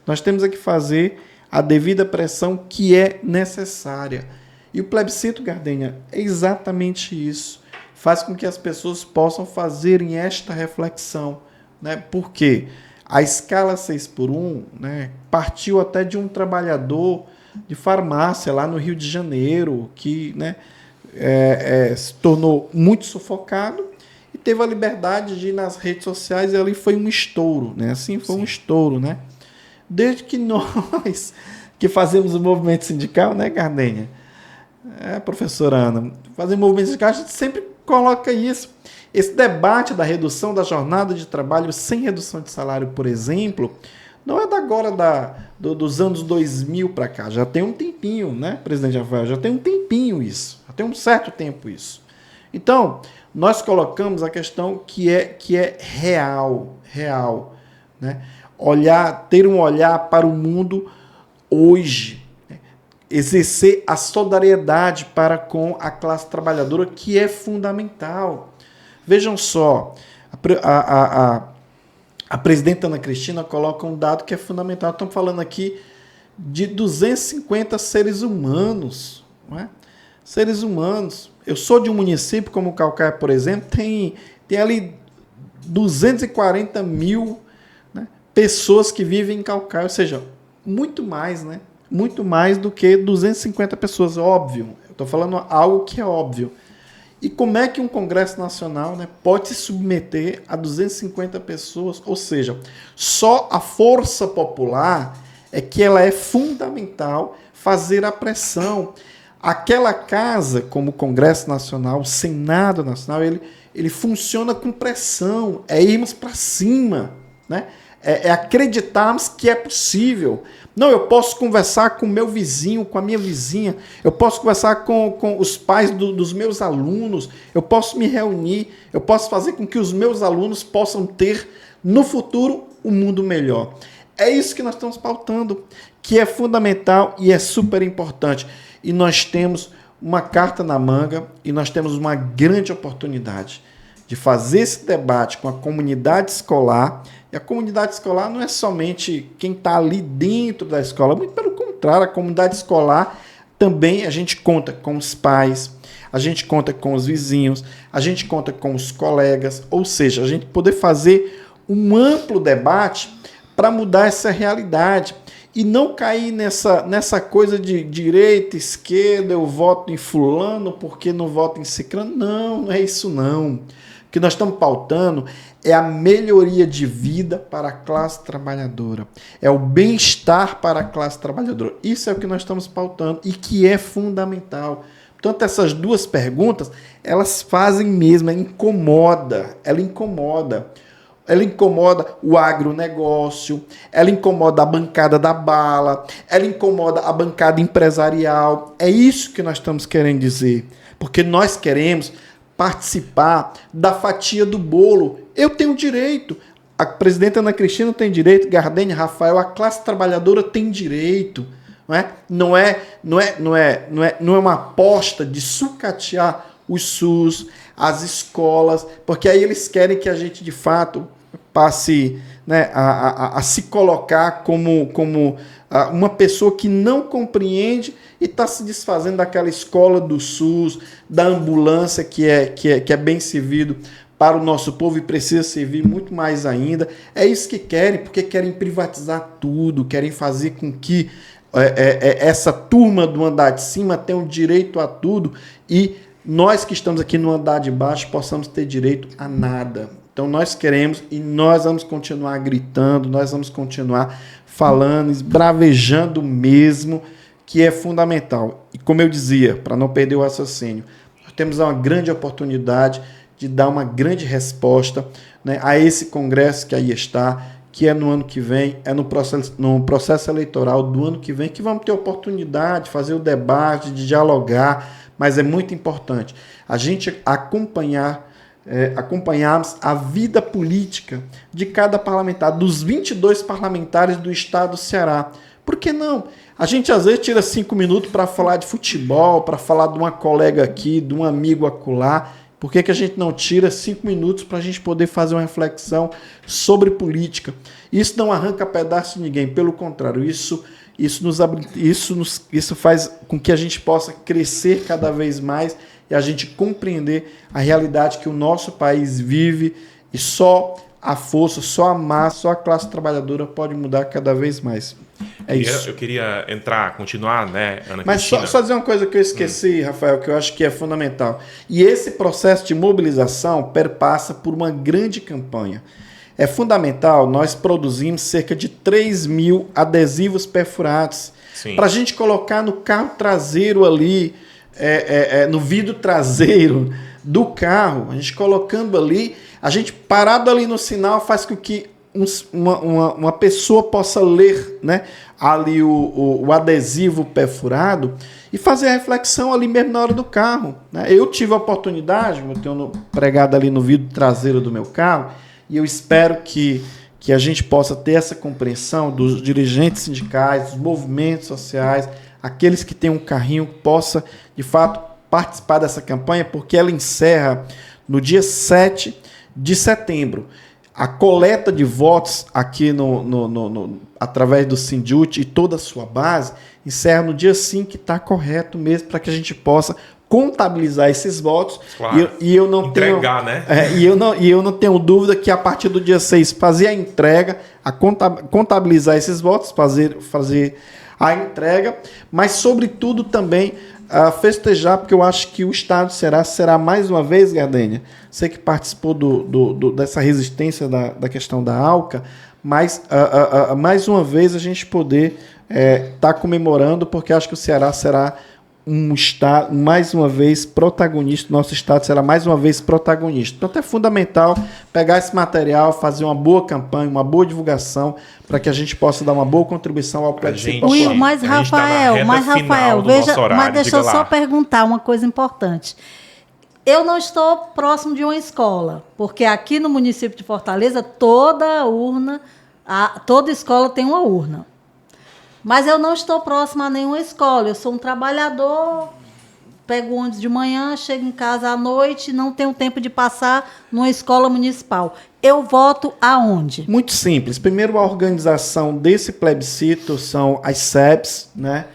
Nós temos que fazer a devida pressão que é necessária. E o plebiscito, Gardênia, é exatamente isso. Faz com que as pessoas possam fazerem esta reflexão, né? Porque a escala 6x1, né, partiu até de um trabalhador de farmácia lá no Rio de Janeiro, que, né, se tornou muito sufocado e teve a liberdade de ir nas redes sociais e ali foi um estouro, né? Assim foi um estouro, né? Desde que nós que fazemos o movimento sindical, né, Gardênia? Professora Ana, fazemos o movimento sindical, a gente sempre coloca isso. Esse debate da redução da jornada de trabalho sem redução de salário, por exemplo, não é da agora dos anos 2000 para cá. Já tem um tempinho, né, presidente Rafael? Já tem um tempinho isso. Já tem um certo tempo isso. Então, nós colocamos a questão que é real, né? Ter um olhar para o mundo hoje. Exercer a solidariedade para com a classe trabalhadora, que é fundamental. Vejam só, a presidenta Ana Cristina coloca um dado que é fundamental. Estamos falando aqui de 250 seres humanos. Não é? Seres humanos. Eu sou de um município como Caucaia, por exemplo, tem ali 240 mil, né, pessoas que vivem em Caucaia, ou seja, muito mais, né? Muito mais do que 250 pessoas, óbvio. Eu estou falando algo que é óbvio. E como é que um Congresso Nacional, né, pode se submeter a 250 pessoas? Ou seja, só a força popular é que ela é fundamental fazer a pressão. Aquela casa, como o Congresso Nacional, o Senado Nacional, ele funciona com pressão, é irmos para cima, né? É acreditarmos que é possível. Não, eu posso conversar com o meu vizinho, com a minha vizinha, eu posso conversar com os pais dos meus alunos, eu posso me reunir, eu posso fazer com que os meus alunos possam ter, no futuro, um mundo melhor. É isso que nós estamos pautando, que é fundamental e é super importante. E nós temos uma carta na manga e nós temos uma grande oportunidade de fazer esse debate com a comunidade escolar. E a comunidade escolar não é somente quem está ali dentro da escola, muito pelo contrário, a comunidade escolar também a gente conta com os pais, a gente conta com os vizinhos, a gente conta com os colegas, ou seja, a gente poder fazer um amplo debate para mudar essa realidade e não cair nessa coisa de direita, esquerda, eu voto em fulano porque não voto em ciclano. Não é isso não. que nós estamos pautando é a melhoria de vida para a classe trabalhadora. É o bem-estar para a classe trabalhadora. Isso é o que nós estamos pautando e que é fundamental. Portanto, essas duas perguntas, elas fazem mesmo, ela incomoda. Ela incomoda o agronegócio, ela incomoda a bancada da bala, ela incomoda a bancada empresarial. É isso que nós estamos querendo dizer. Porque nós queremos participar da fatia do bolo. Eu tenho direito. A presidenta Ana Cristina tem direito, Gardênia, Rafael, a classe trabalhadora tem direito. Não é uma aposta de sucatear os SUS, as escolas, porque aí eles querem que a gente, de fato, passe, né, a se colocar como uma pessoa que não compreende e está se desfazendo daquela escola do SUS, da ambulância que é bem servido para o nosso povo e precisa servir muito mais ainda. É isso que querem, porque querem privatizar tudo, querem fazer com que essa turma do andar de cima tenha o direito a tudo e nós que estamos aqui no andar de baixo possamos ter direito a nada. Então nós queremos e nós vamos continuar gritando, nós vamos continuar falando, esbravejando mesmo, que é fundamental. E como eu dizia, para não perder o raciocínio, nós temos uma grande oportunidade de dar uma grande resposta, né, a esse congresso que aí está, que é no ano que vem, é no processo eleitoral do ano que vem, que vamos ter oportunidade de fazer o debate, de dialogar, mas é muito importante a gente acompanharmos a vida política de cada parlamentar, dos 22 parlamentares do estado do Ceará. Por que não? A gente às vezes tira 5 minutos para falar de futebol, para falar de uma colega aqui, de um amigo acolá. Por que a gente não tira 5 minutos para a gente poder fazer uma reflexão sobre política? Isso não arranca pedaço de ninguém, pelo contrário, isso faz com que a gente possa crescer cada vez mais e a gente compreender a realidade que o nosso país vive e só a força, só a massa, só a classe trabalhadora pode mudar cada vez mais. Isso. Eu queria continuar, né, Ana Mas Cristina? só dizer uma coisa que eu esqueci, Rafael, que eu acho que é fundamental. E esse processo de mobilização perpassa por uma grande campanha. É fundamental, nós produzimos cerca de 3.000 adesivos perfurados para a gente colocar no carro traseiro ali, no vidro traseiro do carro, a gente colocando ali, a gente parado ali no sinal faz com que uma pessoa possa ler, né, ali o adesivo perfurado e fazer a reflexão ali mesmo na hora do carro, né? Eu tive a oportunidade, eu tenho pregado ali no vidro traseiro do meu carro, e eu espero que a gente possa ter essa compreensão dos dirigentes sindicais, dos movimentos sociais, aqueles que têm um carrinho, possa, de fato, participar dessa campanha, porque ela encerra no dia 7 de setembro. A coleta de votos aqui através do Sindjut e toda a sua base encerra no dia 5, que está correto mesmo, para que a gente possa contabilizar esses votos. Claro. E eu não entregar, tenho, né? E eu não tenho dúvida que a partir do dia 6 fazer a entrega, contabilizar esses votos, fazer a entrega, mas sobretudo também festejar, porque eu acho que o Estado será mais uma vez, Gardênia, você que participou dessa resistência da questão da ALCA, mas mais uma vez a gente poder estar comemorando, porque acho que o Ceará será um estado, mais uma vez, protagonista, nosso estado será mais uma vez protagonista. Então é fundamental pegar esse material, fazer uma boa campanha, uma boa divulgação, para que a gente possa dar uma boa contribuição ao plebiscito. Mas Rafael, mas deixa eu só perguntar uma coisa importante. Eu não estou próximo de uma escola, porque aqui no município de Fortaleza, toda escola tem uma urna. Mas eu não estou próxima a nenhuma escola. Eu sou um trabalhador, pego o ônibus de manhã, chego em casa à noite, não tenho tempo de passar numa escola municipal. Eu voto aonde? Muito simples. Primeiro, a organização desse plebiscito são as SEBs, né?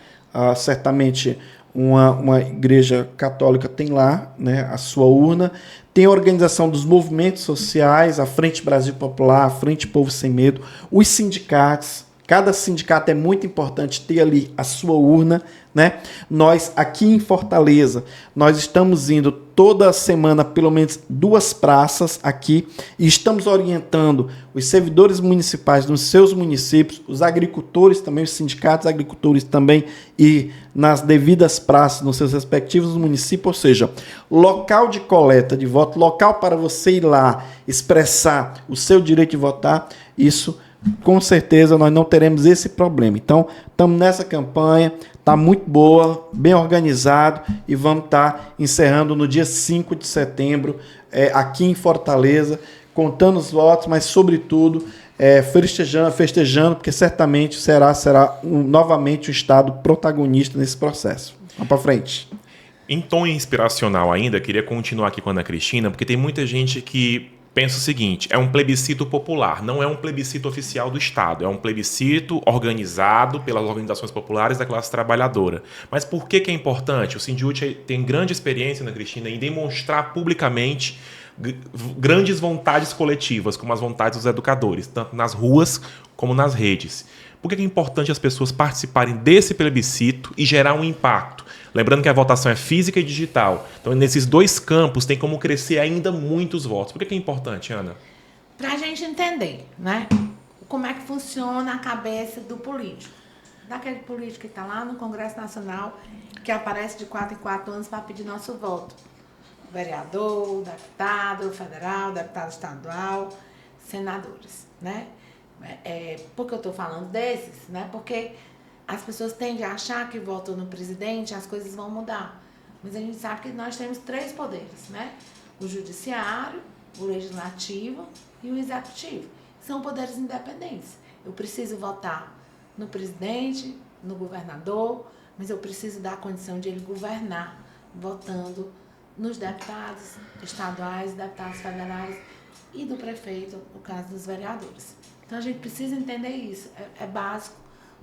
Certamente uma igreja católica tem lá, né, a sua urna. Tem a organização dos movimentos sociais, a Frente Brasil Popular, a Frente Povo Sem Medo, os sindicatos. Cada sindicato é muito importante ter ali a sua urna, né? Nós aqui em Fortaleza, nós estamos indo toda semana pelo menos 2 praças aqui e estamos orientando os servidores municipais nos seus municípios, os agricultores também, os sindicatos agricultores também e nas devidas praças nos seus respectivos municípios, ou seja, local de coleta de voto, local para você ir lá expressar o seu direito de votar, isso com certeza nós não teremos esse problema. Então, estamos nessa campanha, está muito boa, bem organizado e vamos estar encerrando no dia 5 de setembro, aqui em Fortaleza, contando os votos, mas sobretudo festejando, porque certamente será novamente o Estado protagonista nesse processo. Vamos para frente. Em tom inspiracional ainda, queria continuar aqui com a Ana Cristina, porque tem muita gente que pensa o seguinte, é um plebiscito popular, não é um plebiscito oficial do Estado, é um plebiscito organizado pelas organizações populares da classe trabalhadora. Mas por que é importante? O Sindiúti tem grande experiência, Ana Cristina, em demonstrar publicamente grandes vontades coletivas, como as vontades dos educadores, tanto nas ruas como nas redes. Por que é importante as pessoas participarem desse plebiscito e gerar um impacto? Lembrando que a votação é física e digital. Então, nesses 2 campos, tem como crescer ainda muitos votos. Por que é importante, Ana? Para a gente entender, né? Como é que funciona a cabeça do político. Daquele político que está lá no Congresso Nacional, que aparece de 4 em 4 anos para pedir nosso voto. Vereador, deputado federal, deputado estadual, senadores, né? Por que eu estou falando desses? Né? Porque as pessoas tendem a achar que votam no presidente, as coisas vão mudar. Mas a gente sabe que nós temos 3 poderes, né? O judiciário, o legislativo e o executivo. São poderes independentes. Eu preciso votar no presidente, no governador, mas eu preciso dar a condição de ele governar, votando nos deputados estaduais, deputados federais e do prefeito, no caso dos vereadores. Então a gente precisa entender isso. É básico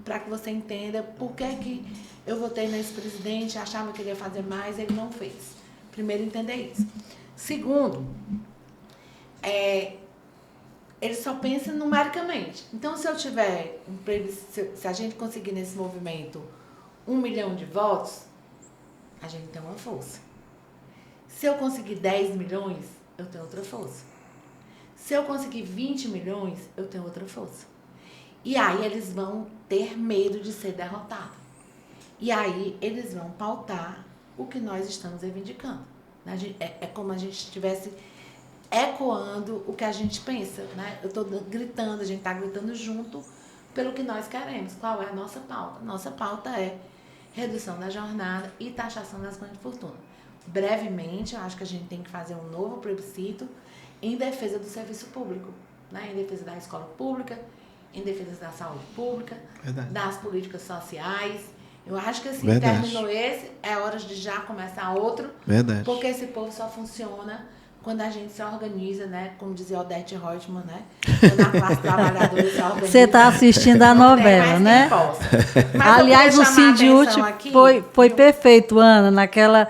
para que você entenda por que eu votei nesse presidente, achava que ele ia fazer mais, ele não fez. Primeiro, entender isso. Segundo, ele só pensa numericamente. Então, se eu tiver, se a gente conseguir nesse movimento 1 milhão de votos, a gente tem uma força. Se eu conseguir 10 milhões, eu tenho outra força. Se eu conseguir 20 milhões, eu tenho outra força. E aí eles vão ter medo de ser derrotados. E aí eles vão pautar o que nós estamos reivindicando. É como a gente estivesse ecoando o que a gente pensa. Né? Eu estou gritando, a gente está gritando junto pelo que nós queremos. Qual é a nossa pauta? Nossa pauta é redução da jornada e taxação das grandes fortunas. Brevemente, eu acho que a gente tem que fazer um novo plebiscito em defesa do serviço público, né? Em defesa da escola pública, em defesa da saúde pública, Verdade. Das políticas sociais. Eu acho que assim, Verdade. terminou esse, é hora de já começar outro. Verdade. Porque esse povo só funciona quando a gente se organiza, né? Como dizia Odete Reutemann, né? Quando a classe trabalhadora se organiza. Você está assistindo a novela, né? Aliás, o Sindiúti foi perfeito, Ana, naquela...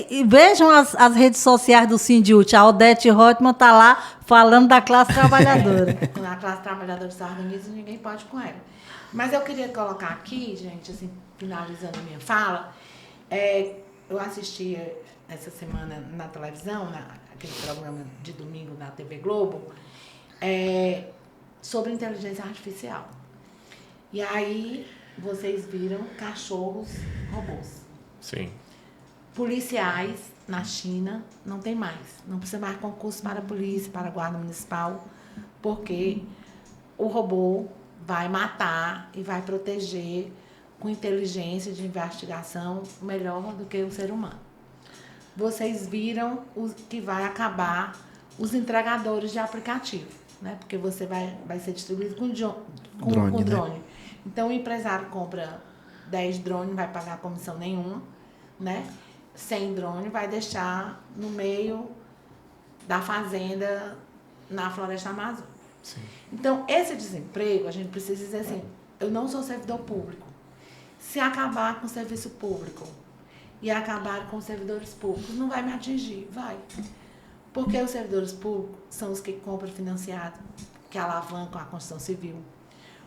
E vejam as redes sociais do Sindiúti. A Odete Reutemann está lá falando da classe trabalhadora. Quando a classe trabalhadora se organiza, ninguém pode com ela. Mas eu queria colocar aqui, gente, assim, finalizando a minha fala, eu assisti essa semana na televisão, aquele programa de domingo na TV Globo, sobre inteligência artificial. E aí, vocês viram cachorros robôs. Sim. Policiais na China não tem mais. Não precisa mais concurso para a polícia, para a guarda municipal, porque o robô vai matar e vai proteger com inteligência de investigação melhor do que o ser humano. Vocês viram que vai acabar os entregadores de aplicativo, né? Porque você vai ser distribuído com drone. Né? Então, o empresário compra 10 drones, não vai pagar comissão nenhuma, né? 100 drones, vai deixar no meio da fazenda na floresta amazônica. Sim. Então, esse desemprego, a gente precisa dizer assim, eu não sou servidor público. Se acabar com o serviço público e acabar com os servidores públicos, não vai me atingir, vai. Porque os servidores públicos são os que compram financiado, que alavancam a construção civil.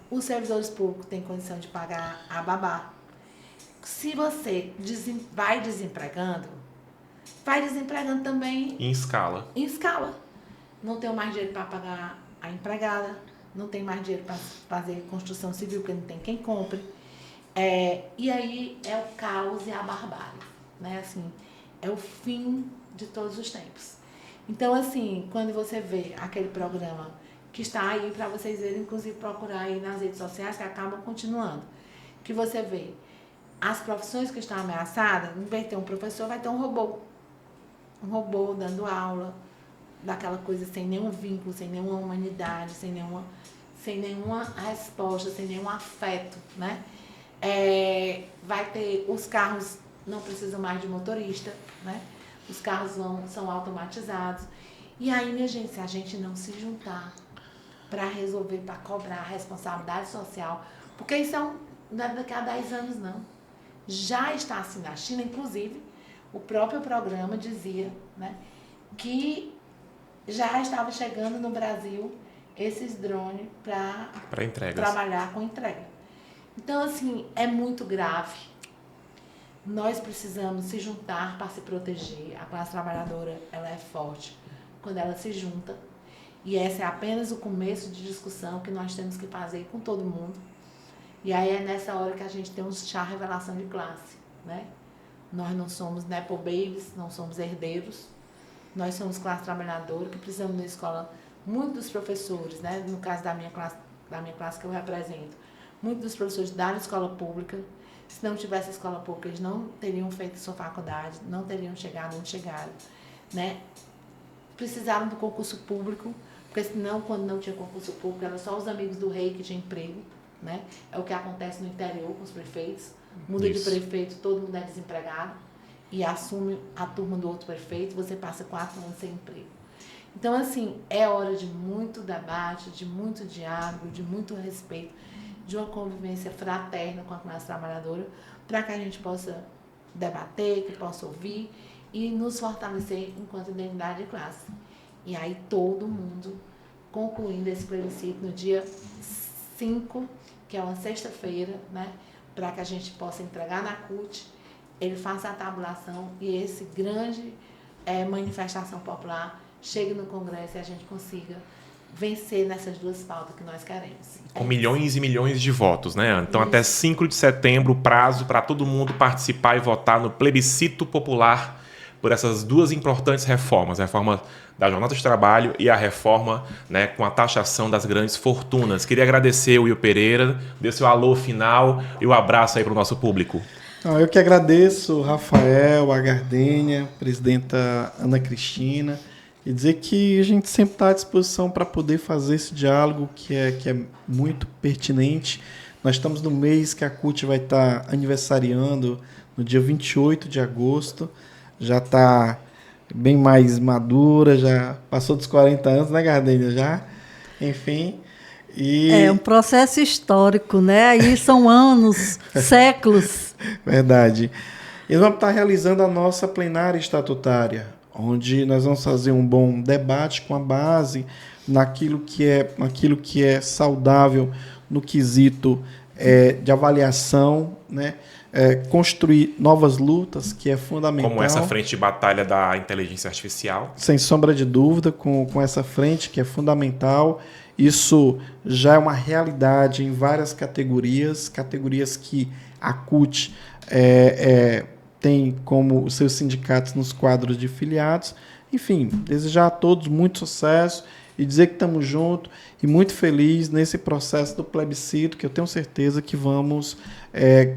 Os servidores públicos têm condição de pagar a babá. Se você vai desempregando também Em escala. em escala. Não tenho mais dinheiro para pagar a empregada, não tem mais dinheiro para fazer construção civil, porque não tem quem compre. E aí é o caos e a barbárie, né? Assim, é o fim de todos os tempos. Então, assim, quando você vê aquele programa que está aí para vocês verem, inclusive procurar aí nas redes sociais, que acabam continuando, que você vê as profissões que estão ameaçadas, em vez de ter um professor, vai ter um robô. Um robô dando aula, daquela coisa sem nenhum vínculo, sem nenhuma humanidade, sem nenhuma resposta, sem nenhum afeto, né? Vai ter os carros, não precisam mais de motorista, né? Os carros são automatizados. E aí, minha gente, se a gente não se juntar para resolver, para cobrar a responsabilidade social, porque isso não é daqui a 10 anos, não. Já está assim na China, inclusive, o próprio programa dizia, né, que já estava chegando no Brasil esses drones para trabalhar com entrega. Então, assim, é muito grave. Nós precisamos se juntar para se proteger. A classe trabalhadora, ela é forte quando ela se junta. E esse é apenas o começo de discussão que nós temos que fazer com todo mundo. E aí é nessa hora que a gente tem um chá revelação de classe, né? Nós não somos nepo babies, não somos herdeiros. Nós somos classe trabalhadora que precisamos da escola. Muitos dos professores, né? No caso da minha classe que eu represento, muitos dos professores da escola pública, se não tivesse escola pública, eles não teriam feito sua faculdade, não teriam chegado onde chegaram, né? Precisaram do concurso público, porque senão, quando não tinha concurso público, eram só os amigos do rei que tinham emprego, né? É o que acontece no interior com os prefeitos. Muda de prefeito, todo mundo é desempregado e assume a turma do outro prefeito, você passa 4 anos sem emprego. Então, assim, é hora de muito debate, de muito diálogo, de muito respeito, de uma convivência fraterna com a classe trabalhadora, para que a gente possa debater, que possa ouvir e nos fortalecer enquanto identidade de classe. E aí todo mundo concluindo esse plebiscito no dia 5, que é uma sexta-feira, né, para que a gente possa entregar na CUT, ele faça a tabulação e esse grande manifestação popular chegue no Congresso e a gente consiga vencer nessas duas pautas que nós queremos. Com milhões e milhões de votos, né? Então, até 5 de setembro, prazo para todo mundo participar e votar no plebiscito popular por essas duas importantes reformas. A reforma da jornada de trabalho e a reforma, né, com a taxação das grandes fortunas. Queria agradecer o Will Pereira, dê seu alô final e o abraço aí para o nosso público. Eu que agradeço, Rafael, a Gardênia, presidenta Ana Cristina, e dizer que a gente sempre está à disposição para poder fazer esse diálogo que é muito pertinente. Nós estamos no mês que a CUT vai estar aniversariando, no dia 28 de agosto. Já está bem mais madura, já passou dos 40 anos, né, Gardênia? Já, enfim. É um processo histórico, né? Aí são anos, séculos. Verdade. E nós vamos estar realizando a nossa plenária estatutária, onde nós vamos fazer um bom debate com a base naquilo que é saudável no quesito de avaliação, né? Construir novas lutas, que é fundamental. Como essa frente de batalha da inteligência artificial. Sem sombra de dúvida, com essa frente que é fundamental. Isso já é uma realidade em várias categorias que a CUT tem como os seus sindicatos nos quadros de filiados. Enfim, desejar a todos muito sucesso e dizer que estamos juntos e muito felizes nesse processo do plebiscito, que eu tenho certeza que vamos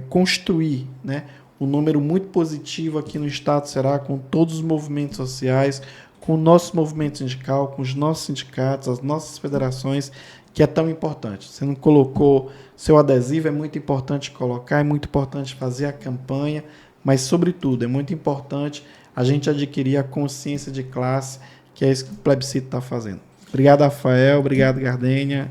construir, né, um número muito positivo aqui no Estado do Ceará, com todos os movimentos sociais, com o nosso movimento sindical, com os nossos sindicatos, as nossas federações, que é tão importante. Você não colocou seu adesivo, é muito importante colocar, é muito importante fazer a campanha, mas, sobretudo, é muito importante a gente adquirir a consciência de classe, que é isso que o plebiscito está fazendo. Obrigado, Rafael. Obrigado, Gardênia.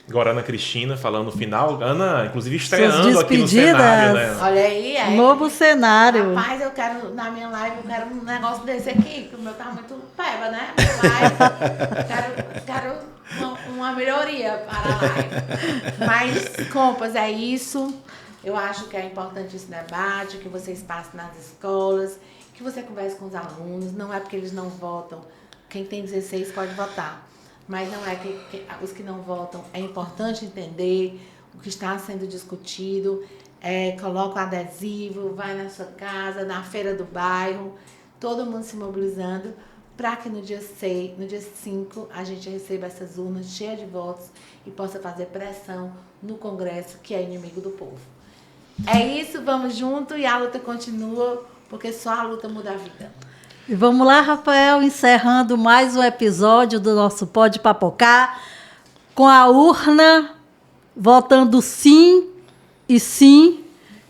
Agora, Ana Cristina falando no final. Ana, inclusive, Suas estreando aqui no despedidas. cenário, né? Olha aí, é. Novo cenário. Rapaz, eu quero, na minha live, eu quero um negócio desse aqui, que o meu tá muito peba, né? Mas quero uma melhoria para a live. Mas, compas, é isso. Eu acho que é importante esse debate, que vocês passem nas escolas, que você converse com os alunos. Não é porque eles não votam. Quem tem 16 pode votar. Mas não é que os que não votam. É importante entender o que está sendo discutido. Coloca o adesivo, vai na sua casa, na feira do bairro, todo mundo se mobilizando para que no dia 6, no dia 5, a gente receba essas urnas cheias de votos e possa fazer pressão no Congresso, que é inimigo do povo. É isso, vamos junto e a luta continua, porque só a luta muda a vida. E vamos lá, Rafael, encerrando mais um episódio do nosso Pode Papocar, com a urna votando sim e sim,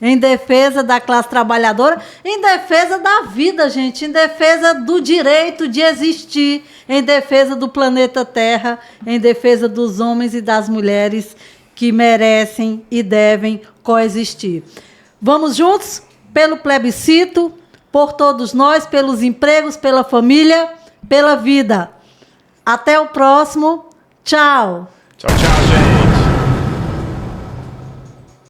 em defesa da classe trabalhadora, em defesa da vida, gente, em defesa do direito de existir, em defesa do planeta Terra, em defesa dos homens e das mulheres que merecem e devem coexistir. Vamos juntos pelo plebiscito, por todos nós, pelos empregos, pela família, pela vida. Até o próximo. Tchau. Tchau, tchau, gente.